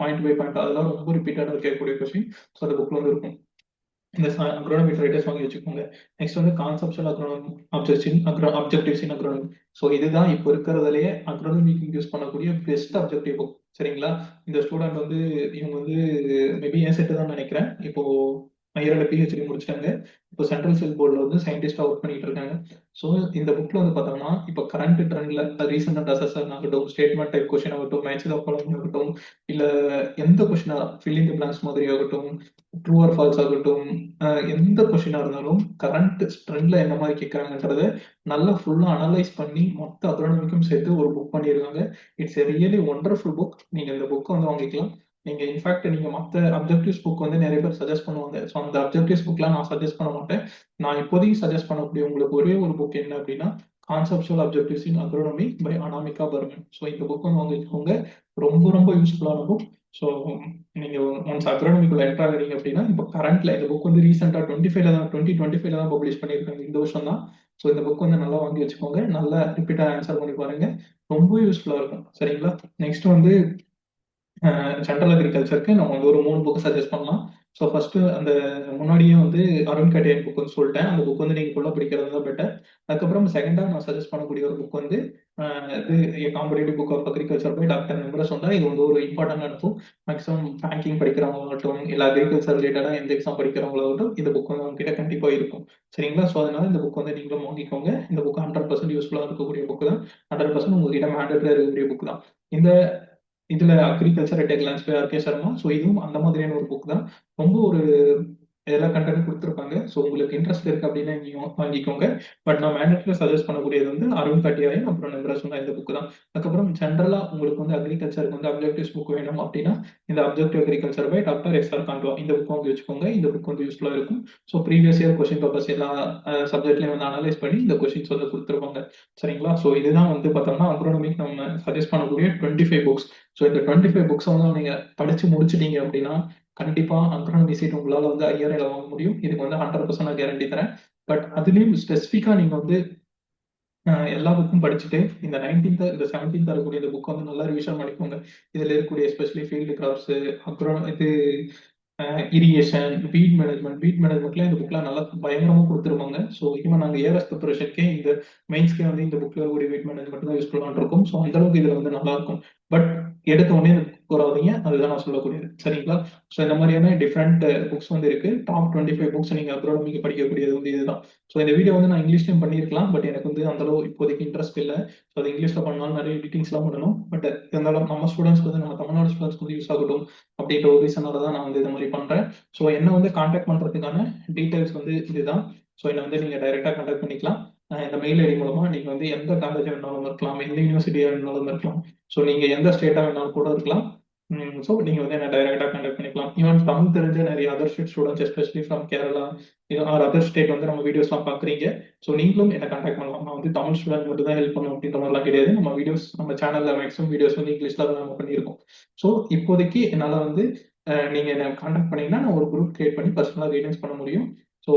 பாயிண்ட் பை பாயிண்ட் அதெல்லாம் ரொம்ப ரிப்பீட்டடா கேட்கக்கூடிய கொஸ்டின். ஸோ அந்த புக்ல வந்து இருக்கும். இந்த அக்ரானமி ரைட்டர்ஸ் வாங்கி வச்சுக்கோங்க. நெக்ஸ்ட் வந்து conceptual agronomy, objectives in agronomy. So இதுதான் இப்போ இருக்கிறதுலயே அக்ரானமிக்கு யூஸ் பண்ணக்கூடிய பெஸ்ட் அப்ஜெக்டிவ் புக். சரிங்களா? இந்த ஸ்டூடெண்ட் வந்து இவங்க வந்து மேபி என் செட்டு தான் நினைக்கிறேன். இப்போ ஐஆர்ல பிஹெச்டி முடிச்சிட்டாங்க. இப்போ சென்ட்ரல் செல் போர்டில் வந்து சயின்டிஸ்டா ஒர்க் பண்ணிட்டு இருக்காங்க. ஸோ இந்த புக்ல வந்து பார்த்தோம்னா இப்போ கரண்ட் ட்ரெண்ட்ல ரீசெண்ட் அசஸர் ஆகட்டும், ஸ்டேட்மெண்ட் டைப் கொஸ்டின் ஆகட்டும், மேட்ச் த ஃபாலோயிங் ஆகட்டும், இல்ல எந்த கொஸ்டினா ஃபில்லிங் தி பிளாங்க்ஸ் மாதிரி ஆகட்டும், ட்ரூ ஆர் ஃபால்ஸ் ஆகட்டும், எந்த கொஸ்டினா இருந்தாலும் கரண்ட் ட்ரெண்ட்ல என்ன மாதிரி கேட்கறாங்கன்றத நல்லா ஃபுல்லா அனலைஸ் பண்ணி மொத்த அக்ரானமிக்கும் சேர்த்து ஒரு புக் பண்ணியிருக்காங்க. It's a really wonderful book. நீங்க இந்த புக் வந்து வாங்கிக்கலாம். நீங்க இன்ஃபேக்ட் நீங்க மத்த அப்ஜெக்டிவ்ஸ் புக் வந்து நிறைய பேர் சஜஸ்ட் பண்ணுவாங்க. ஸோ அந்த அப்ஜெக்டிவ்ஸ் புக்லாம் நான் சஜஸ்ட் பண்ண மாட்டேன். நான் இப்போதைக்கு சஜஸ்ட் பண்ணக்கூடிய உங்களுக்கு ஒரே ஒரு புக் என்ன அப்படின்னா conceptual objectives in agronomy by Anamika Barman. So இந்த புக் வந்து வாங்கிக்கோங்க. ரொம்ப ரொம்ப யூஸ்ஃபுல்லான புக். ஸோ நீங்க ஒன்ஸ் அக்ரானமிக்குள்ள என்டர் ஆகுறீங்க அப்படின்னா இப்போ கரண்ட்ல இந்த புக் வந்து ரீசெண்டா 2025 தான் பப்ளிஷ் பண்ணியிருக்காங்க. இந்த வருஷம் தான். ஸோ இந்த புக் வந்து நல்லா வாங்கி வச்சுக்கோங்க. நல்லா ரிப்பீட்டா ஆன்சர் பண்ணி பாருங்க. ரொம்ப யூஸ்ஃபுல்லா இருக்கும். சரிங்களா? நெக்ஸ்ட் வந்து ஜென்ரல் அக்ரிகல்ச்சருக்கு நம்ம வந்து ஒரு 3 புக் சஜஸ்ட் பண்ணலாம். ஸோ ஃபர்ஸ்ட் அந்த முன்னாடியே வந்து அருண் கட்டேன் புக் வந்து சொல்லிட்டேன். அந்த புக் வந்து நீங்க ஃபுல்லா படிக்கிறது தான் பெட்டர். அதுக்கப்புறம் செகண்டா நான் சஜஸ்ட் பண்ணக்கூடிய ஒரு புக் வந்து இது competitive book of agriculture by doctor நிம்ரஸ் வந்தா இது வந்து ஒரு இம்பார்ட்டன்டான புக். மேக்ஸிமம் பேங்கிங் படிக்கிறவங்களாகட்டும், இல்ல அக்ரிகல்ச்சர் ரிலேட்டடா எந்த எக்ஸாம் படிக்கிறவங்களாகட்டும் இந்த புக் வந்து உங்ககிட்ட கண்டிப்பா இருக்கும். சரிங்களா? ஸோ அதனால இந்த புக் வந்து நீங்களும் வாங்கிக்கோங்க. இந்த புக் 100% யூஸ்ஃபுல்லா இருக்கக்கூடிய புக் தான். 100% உங்ககிட்ட மேண்டேட்டரியா இருக்கக்கூடிய புக் தான். இந்த இதுல agriculture at a glance by R K Sharma. So இதுவும் அந்த மாதிரியான ஒரு புக் தான். ரொம்ப ஒரு எல்லா கண்டென்ட் கொடுத்துருப்பாங்க. ஸோ உங்களுக்கு இன்ட்ரெஸ்ட் இருக்கு அப்படின்னா நீங்க வாங்கிக்கோங்க. பட் நான் மேண்டேட்டரி சஜஸ்ட் பண்ணக்கூடியது வந்து அருண் கட்டியாயன் அப்புறம் நம்பரசுனா இந்த புக் தான். அதுக்கப்புறம் ஜென்ரலா உங்களுக்கு வந்து அக்ரிகல்ச்சருக்கு வந்து அப்ஜெக்டிவ்ஸ் புக் வேணும் அப்படின்னா இந்த objective agriculture by doctor S R. Khandwa இந்த புக் வாங்கி வச்சுக்கோங்க. இந்த புக் வந்து யூஸ்ஃபுல்லா இருக்கும். ஸோ ப்ரீவியஸ் இயர் கொஸ்டின் பேப்பர்ஸ் எல்லா சப்ஜெக்ட்லையும் வந்து அனலைஸ் பண்ணி இந்த கொஸ்டின்ஸ் வந்து கொடுத்துருப்பாங்க. சரிங்களா? ஸோ இதுதான் வந்து பார்த்தோம்னா அக்ரோனமிக் நம்ம சஜஸ்ட் பண்ணக்கூடிய 25 புக்ஸ். ஸோ இந்த 25 புக்ஸ் வந்து நீங்க படிச்சு முடிச்சிட்டீங்க அப்படின்னா கண்டிப்பா அக்ரானமி சீட் உங்களால வந்து ஐஆர்ஐல வாங்க முடியும். இதுக்கு வந்து 100% நான் கேரண்டி தரேன். பட் அதுலயும் ஸ்பெசிஃபிக்கா நீங்க வந்து எல்லா புக்கும் படிச்சுட்டு இந்த 19th இந்த 17th இருக்கக்கூடிய இந்த புக் வந்து நல்லா ரிவிஷன் பண்ணிக்கோங்க. இதுல இருக்கக்கூடிய எஸ்பெஷலி ஃபீல்டு கிராப்ஸ், அப்புறம் இது இரிகேஷன், வீட் மேனேஜ்மெண்ட்ல இந்த புக்லாம் நல்லா பயங்கரமா கொடுத்துருவாங்க. ஸோ ஈவன் நாங்கள் ஏஆர்எஸ் ப்ரிப்பரேஷனுக்கே இந்த மெயின்ஸ்க்கே வந்து இந்த புக்ல இருக்கக்கூடிய வீட் மேனேஜ்மெண்ட் தான் யூஸ் பண்ணலாம்னு இருக்கும். ஸோ அந்த அளவுக்கு இதுல வந்து நல்லா இருக்கும். பட் எடுத்த உடனே இந்த புக் வராதீங்க. அதுதான் நான் சொல்லக்கூடியது. சரிங்களா? ஸோ இந்த மாதிரியான டிஃப்ரெண்ட் புக்ஸ் வந்து இருக்கு. டாப் 25 புக்ஸ் நீங்க அக்ரானமிக்கு படிக்கக்கூடியது வந்து இதுதான். ஸோ இந்த வீடியோ வந்து நான் இங்கிலீஷ்லயும் பண்ணியிருக்கலாம். பட் எனக்கு வந்து அந்த அளவு இப்போதைக்கு இன்ட்ரெஸ்ட் இல்லை. ஸோ அது இங்கிலீஷ்ல பண்ணாலும் நிறைய எடிட்டிங்ஸ்லாம் பண்ணணும். பட் இருந்தாலும் நம்ம ஸ்டூடெண்ட்ஸ்க்கு வந்து நம்ம தமிழ்நாடு ஸ்டூடெண்ட்ஸ்க்கு வந்து யூஸ் ஆகட்டும் அப்படின்ற ஒரு ரீசனால தான் நான் வந்து இந்த மாதிரி பண்றேன். ஸோ என்ன வந்து கான்டாக்ட் பண்றதுக்கான டீடைல்ஸ் வந்து இதுதான். ஸோ என்ன வந்து நீங்க டைரக்டா கான்டாக்ட் பண்ணிக்கலாம். இந்த மெயில் ஐடி மூலமா நீங்க வந்து எந்த காலேஜ் வேணாலும் இருக்கலாம், எந்த யூனிவர்சிட்டியா வேணாலும் இருக்கலாம். ஸோ நீங்க எந்த ஸ்டேட்டா வேணாலும் கூட இருக்கலாம். ஸோ நீங்க வந்து என்ன டைரக்டா கான்டாக்ட் பண்ணிக்கலாம். ஈவன் தமிழ் தெரிஞ்ச நிறைய other state students especially from Kerala or other state வந்து நம்ம வீடியோஸ்லாம் பாக்குறீங்க. ஸோ நீங்களும் என்ன கான்டாக்ட் பண்ணலாம். நான் வந்து தமிழ் ஸ்டூடெண்ட் மட்டும் தான் ஹெல்ப் பண்ணும் அப்படின்ற மாதிரிலாம் கிடையாது. நம்ம வீடியோஸ் நம்ம சேனல்ல மேக்ஸிமம் வீடியோஸ் வந்து இங்கிலீஷ்ல தான் நம்ம பண்ணியிருக்கோம். ஸோ இப்போதைக்கு என்னால வந்து நீங்க என்ன கான்டாக்ட் பண்ணீங்கன்னா நான் ஒரு குரூப் கிரியேட் பண்ணி பர்சனலா கைடன்ஸ் பண்ண முடியும். ஸோ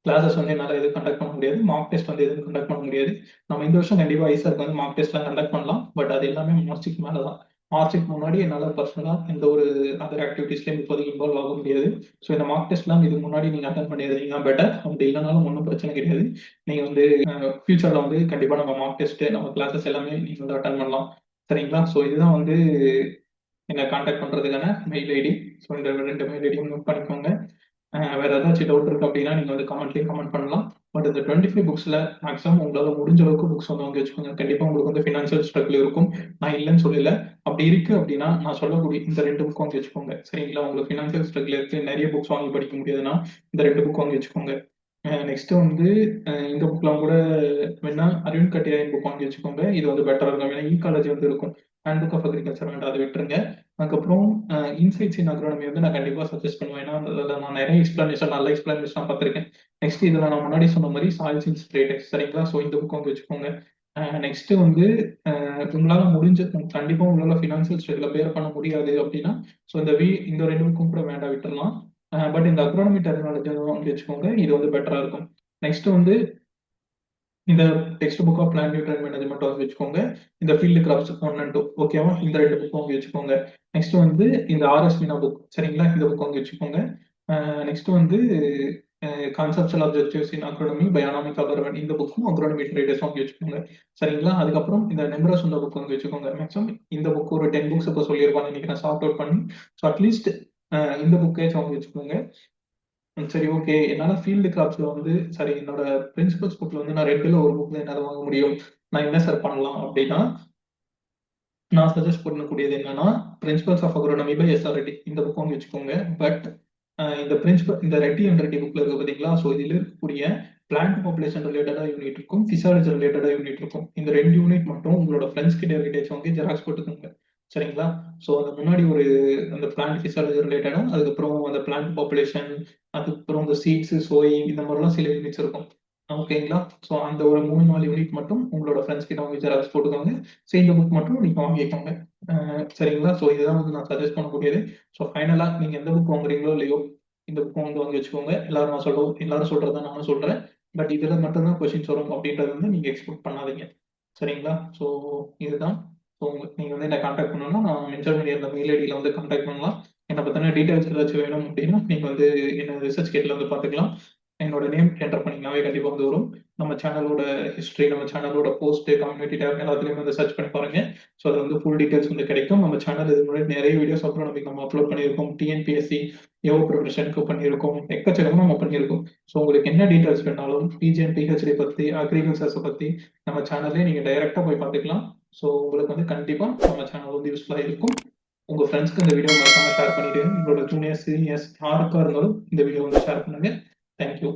கிளாஸஸ் வந்து என்னால எதுவும் கண்டக்ட் பண்ண முடியாது. மார்க் டெஸ்ட் வந்து எதுவும் கண்டக்ட் பண்ண முடியாது. நம்ம இந்த வருஷம் கண்டிப்பா ஐசருக்கு வந்து மார்க் டெஸ்ட்லாம் கண்டக்ட் பண்ணலாம். பட் அது எல்லாமே மார்ச்சுக்கு மேல தான். மார்ச்சுக்கு முன்னாடி என்னால பர்சனலா எந்த ஒரு அதர் ஆக்டிவிட்டீஸ்லயும் இப்போதைக்கு இன்வால்வ் ஆக முடியாது. ஸோ இந்த மார்க் டெஸ்ட்லாம் இதுக்கு முன்னாடி நீங்க அட்டன் பண்ணியிருந்தீங்கன்னா பெட்டர். அப்படி இல்லைனாலும் ஒன்றும் பிரச்சனை கிடையாது. நீங்க வந்து ஃபியூச்சர்ல வந்து கண்டிப்பா நம்ம மார்க் டெஸ்ட் நம்ம கிளாஸஸ் எல்லாமே நீங்க வந்து அட்டன் பண்ணலாம். சரிங்களா? ஸோ இதுதான் வந்து என்ன கான்டாக்ட் பண்றதுக்கான மெயில் ஐடி. ஸோ இந்த 2 மெயில் ஐடியும் நோட் பண்ணிக்கோங்க. வேற ஏதாச்சும் டவுட் இருக்கு அப்படின்னா நீங்க வந்து கமெண்ட்லயும் கமெண்ட் பண்ணலாம். பட் இந்த 25 புக்ஸ்ல மேக்ஸிமம் உங்களால முடிஞ்ச அளவுக்கு புக்ஸ் வந்து வாங்கி வச்சுக்கோங்க. கண்டிப்பா உங்களுக்கு வந்து ஃபினான்ஷியல் ஸ்ட்ரகிள் இருக்கும். நான் இல்லைன்னு சொல்லல. அப்படி இருக்கு அப்படின்னா நான் சொல்லக்கூடிய இந்த 2 புக் வாங்கி வச்சுக்கோங்க. சரிங்களா? உங்களுக்கு ஃபினான்ஷியல் ஸ்ட்ரகிள் இருக்கு, நிறைய புக்ஸ் வாங்கி படிக்க முடியாதுன்னா இந்த 2 புக் வாங்கி வச்சுக்கோங்க. நெக்ஸ்ட் வந்து இந்த புக்லாம் கூட வேணா அரவிந்த் கட்டியாரின் புக் வாங்கி வச்சுக்கோங்க. இது வந்து பெட்டரா இருக்கும். ஏன்னா ஈகாலஜி வந்து இருக்கும். ஹேண்ட் புக் ஆஃப் அக்ரிகல்ச்சர் வேண்டாம், அதை விட்டுருங்க. அதுக்கப்புறம் இன்சைட்ஸ் இன் அக்ரானமி வந்து நான் கண்டிப்பா சஜஸ்ட் பண்ணுவேன். ஏன்னா அதில் நான் நிறைய எக்ஸ்பிளனேஷன் நல்ல எக்ஸ்பிளனேஷன் பார்த்துருக்கேன். நெக்ஸ்ட் இதில் நான் முன்னாடி சொன்ன மாதிரி சாயில்ஸ் இன் ஸ்ட்ரேட் சரிங்களா? ஸோ இந்த புக் வாங்கி வச்சுக்கோங்க. நெக்ஸ்ட் வந்து உங்களால முடிஞ்ச கண்டிப்பா உங்களால ஃபினான்சியல் ஸ்டேட்ல பேர் பண்ண முடியாது அப்படின்னா ஸோ இந்த ரெண்டு புக்கும் கூட வேண்டாம், விட்டுறலாம். பட் இந்த அக்ரானமி டெர்மினாலஜி வாங்கி வச்சுக்கோங்க. இது வந்து பெட்டரா இருக்கும். நெக்ஸ்ட் வந்து இந்த text book of plant nutrient management வாங்கி வச்சுக்கோங்க. இந்த ஃபீல்டு கிராப்ஸ் 1 and 2 ஓகேவா? இந்த ரெண்டு புக் வாங்கி வச்சுக்கோங்க. நெக்ஸ்ட் வந்து இந்த ஆர்எஸ் மீனா புக் சரிங்களா? இந்த புக் வாங்கி வச்சுக்கோங்க. நெக்ஸ்ட் வந்து conceptual objectives in agronomy by Anamika Parvan இந்த புக்கும் அக்ரானமி ட்ரேடர்ஸ் வாங்கி வச்சுக்கோங்க சரிங்களா? அதுக்கப்புறம் இந்த நெம்பரஸ் இந்த புக் வாங்கி வச்சுக்கோங்க. மேக்ஸிமம் இந்த புக் ஒரு 10 புக்ஸ் இப்போ சொல்லியிருப்பாங்க நினைக்கிறேன் சார்ட் அவுட் பண்ணி. ஸோ அட்லீஸ்ட் இந்த புக்கேச்சும் வாங்கி வச்சுக்கோங்க. சரி, ஓகே. என்னால ஃபீல்டு கிராப்ஸ்ல வந்து சரி என்னோட பிரின்சிபல்ஸ் புக்ல வந்து நான் 2ல ஒரு புக்ல என்னால வாங்க முடியும். நான் என்ன சார் பண்ணலாம் அப்படின்னா, நான் சஜெஸ்ட் பண்ணக்கூடியது என்னன்னா, principles of agronomy by S R. Reddy இந்த புக் வாங்கி வச்சுக்கோங்க. பட் இந்த ரெட்டி அண்ட் ரெட்டி புக்ல இருக்கு பாத்தீங்களா? ஸோ இதுல இருக்கக்கூடிய பிளான்ட் பாப்புலேஷன் ரிலேட்டடா யூனிட் இருக்கும், பிசியாலஜி ரிலேட்டடா யூனிட் இருக்கும். இந்த 2 யூனிட் மட்டும் உங்களோட ஃப்ரெண்ட்ஸ் கிட்ட யார்கிட்டயாச்சும் வாங்கி ஜெராக்ஸ் போட்டுக்கோங்க. சரிங்களா? ஸோ அந்த முன்னாடி அந்த பிளான்ட் பிசியாலஜி ரிலேட்டடா, அதுக்கப்புறம் அந்த பிளான்ட் பாப்புலேஷன், அதுக்கப்புறம் இந்த சீட்ஸ், சோயிங் இந்த மாதிரிலாம் சில யூனிட்ஸ் இருக்கும். ஓகேங்களா? ஸோ அந்த ஒரு 3, 4 யூனிட் மட்டும் உங்களோட ஃப்ரெண்ட்ஸ் கிட்ட வாங்கி ஜெராக்ஸ் போட்டுக்கோங்க. ஸோ இந்த புக் மட்டும் நீங்க வாங்கிக்கோங்க. சரிங்களா? ஸோ இதுதான் வந்து நான் சஜெஸ்ட் பண்ணக்கூடியது. ஸோ ஃபைனலா நீங்க எந்த புக் வாங்குறீங்களோ இல்லையோ, இந்த புக் வந்து வாங்கி வச்சுக்கோங்க. எல்லாரும் சொல்றத நானும் சொல்றேன். பட் இதுல மட்டும் தான் கொஸ்டின்ஸ் வரும் அப்படின்றத வந்து நீங்க எக்ஸ்பெக்ட் பண்ணாதீங்க. சரிங்களா? ஸோ இதுதான். ஸோ நீங்க வந்து என்ன கான்டாக்ட் பண்ணணும்னா, நான் மென்ஷன் பண்ணியிருந்த மெயில் ஐடியில வந்து கான்டாக்ட் பண்ணலாம். என்ன பத்தின டீடைல்ஸ் ஏதாச்சும் வேணும் அப்படின்னா, நீங்க வந்து என்ன ரிசர்ச் கேட்ல வந்து பார்த்துக்கலாம். என்னோட நேம் என்டர் பண்ணீங்கனாவே கண்டிப்பா வந்து வரும். நம்ம சேனலோட ஹிஸ்டரி, நம்ம சேனலோட போஸ்ட், கம்யூனிட்டி டேப் எல்லாத்துலயும் வந்து சர்ச் பண்ணி பாருங்க. ஸோ அது வந்து ஃபுல் டீடைல்ஸ் வந்து கிடைக்கும். நம்ம சேனல் இது முன்னாடி நிறைய வீடியோஸ் அப்புறம் நம்ம அப்லோட் பண்ணியிருக்கோம். டிஎன்பிஎஸ்சி, ஏஓ ப்ரிப்பரேஷனுக்கு பண்ணியிருக்கோம். எக்கச்சக்கமா நம்ம பண்ணியிருக்கோம். ஸோ உங்களுக்கு என்ன டீடைல்ஸ் வேணாலும் பிஜிஎன், பிஹெச்டி பத்தி, அக்ரிகல்ச்சர்ஸ் பத்தி நம்ம சேனல்லே நீங்க டைரக்டா போய் பார்த்துக்கலாம். ஸோ உங்களுக்கு வந்து கண்டிப்பா நம்ம சேனல் வந்து யூஸ்ஃபுல்லா இருக்கும். உங்க ஃப்ரெண்ட்ஸ்க்கு இந்த வீடியோ மறக்காம ஷேர் பண்ணிட்டு, உங்களோட ஜூனியர்ஸ், சீனியர்ஸ் யாருக்கா இருந்தாலும் இந்த வீடியோ வந்து ஷேர் பண்ணுங்க. தேங்க்யூ.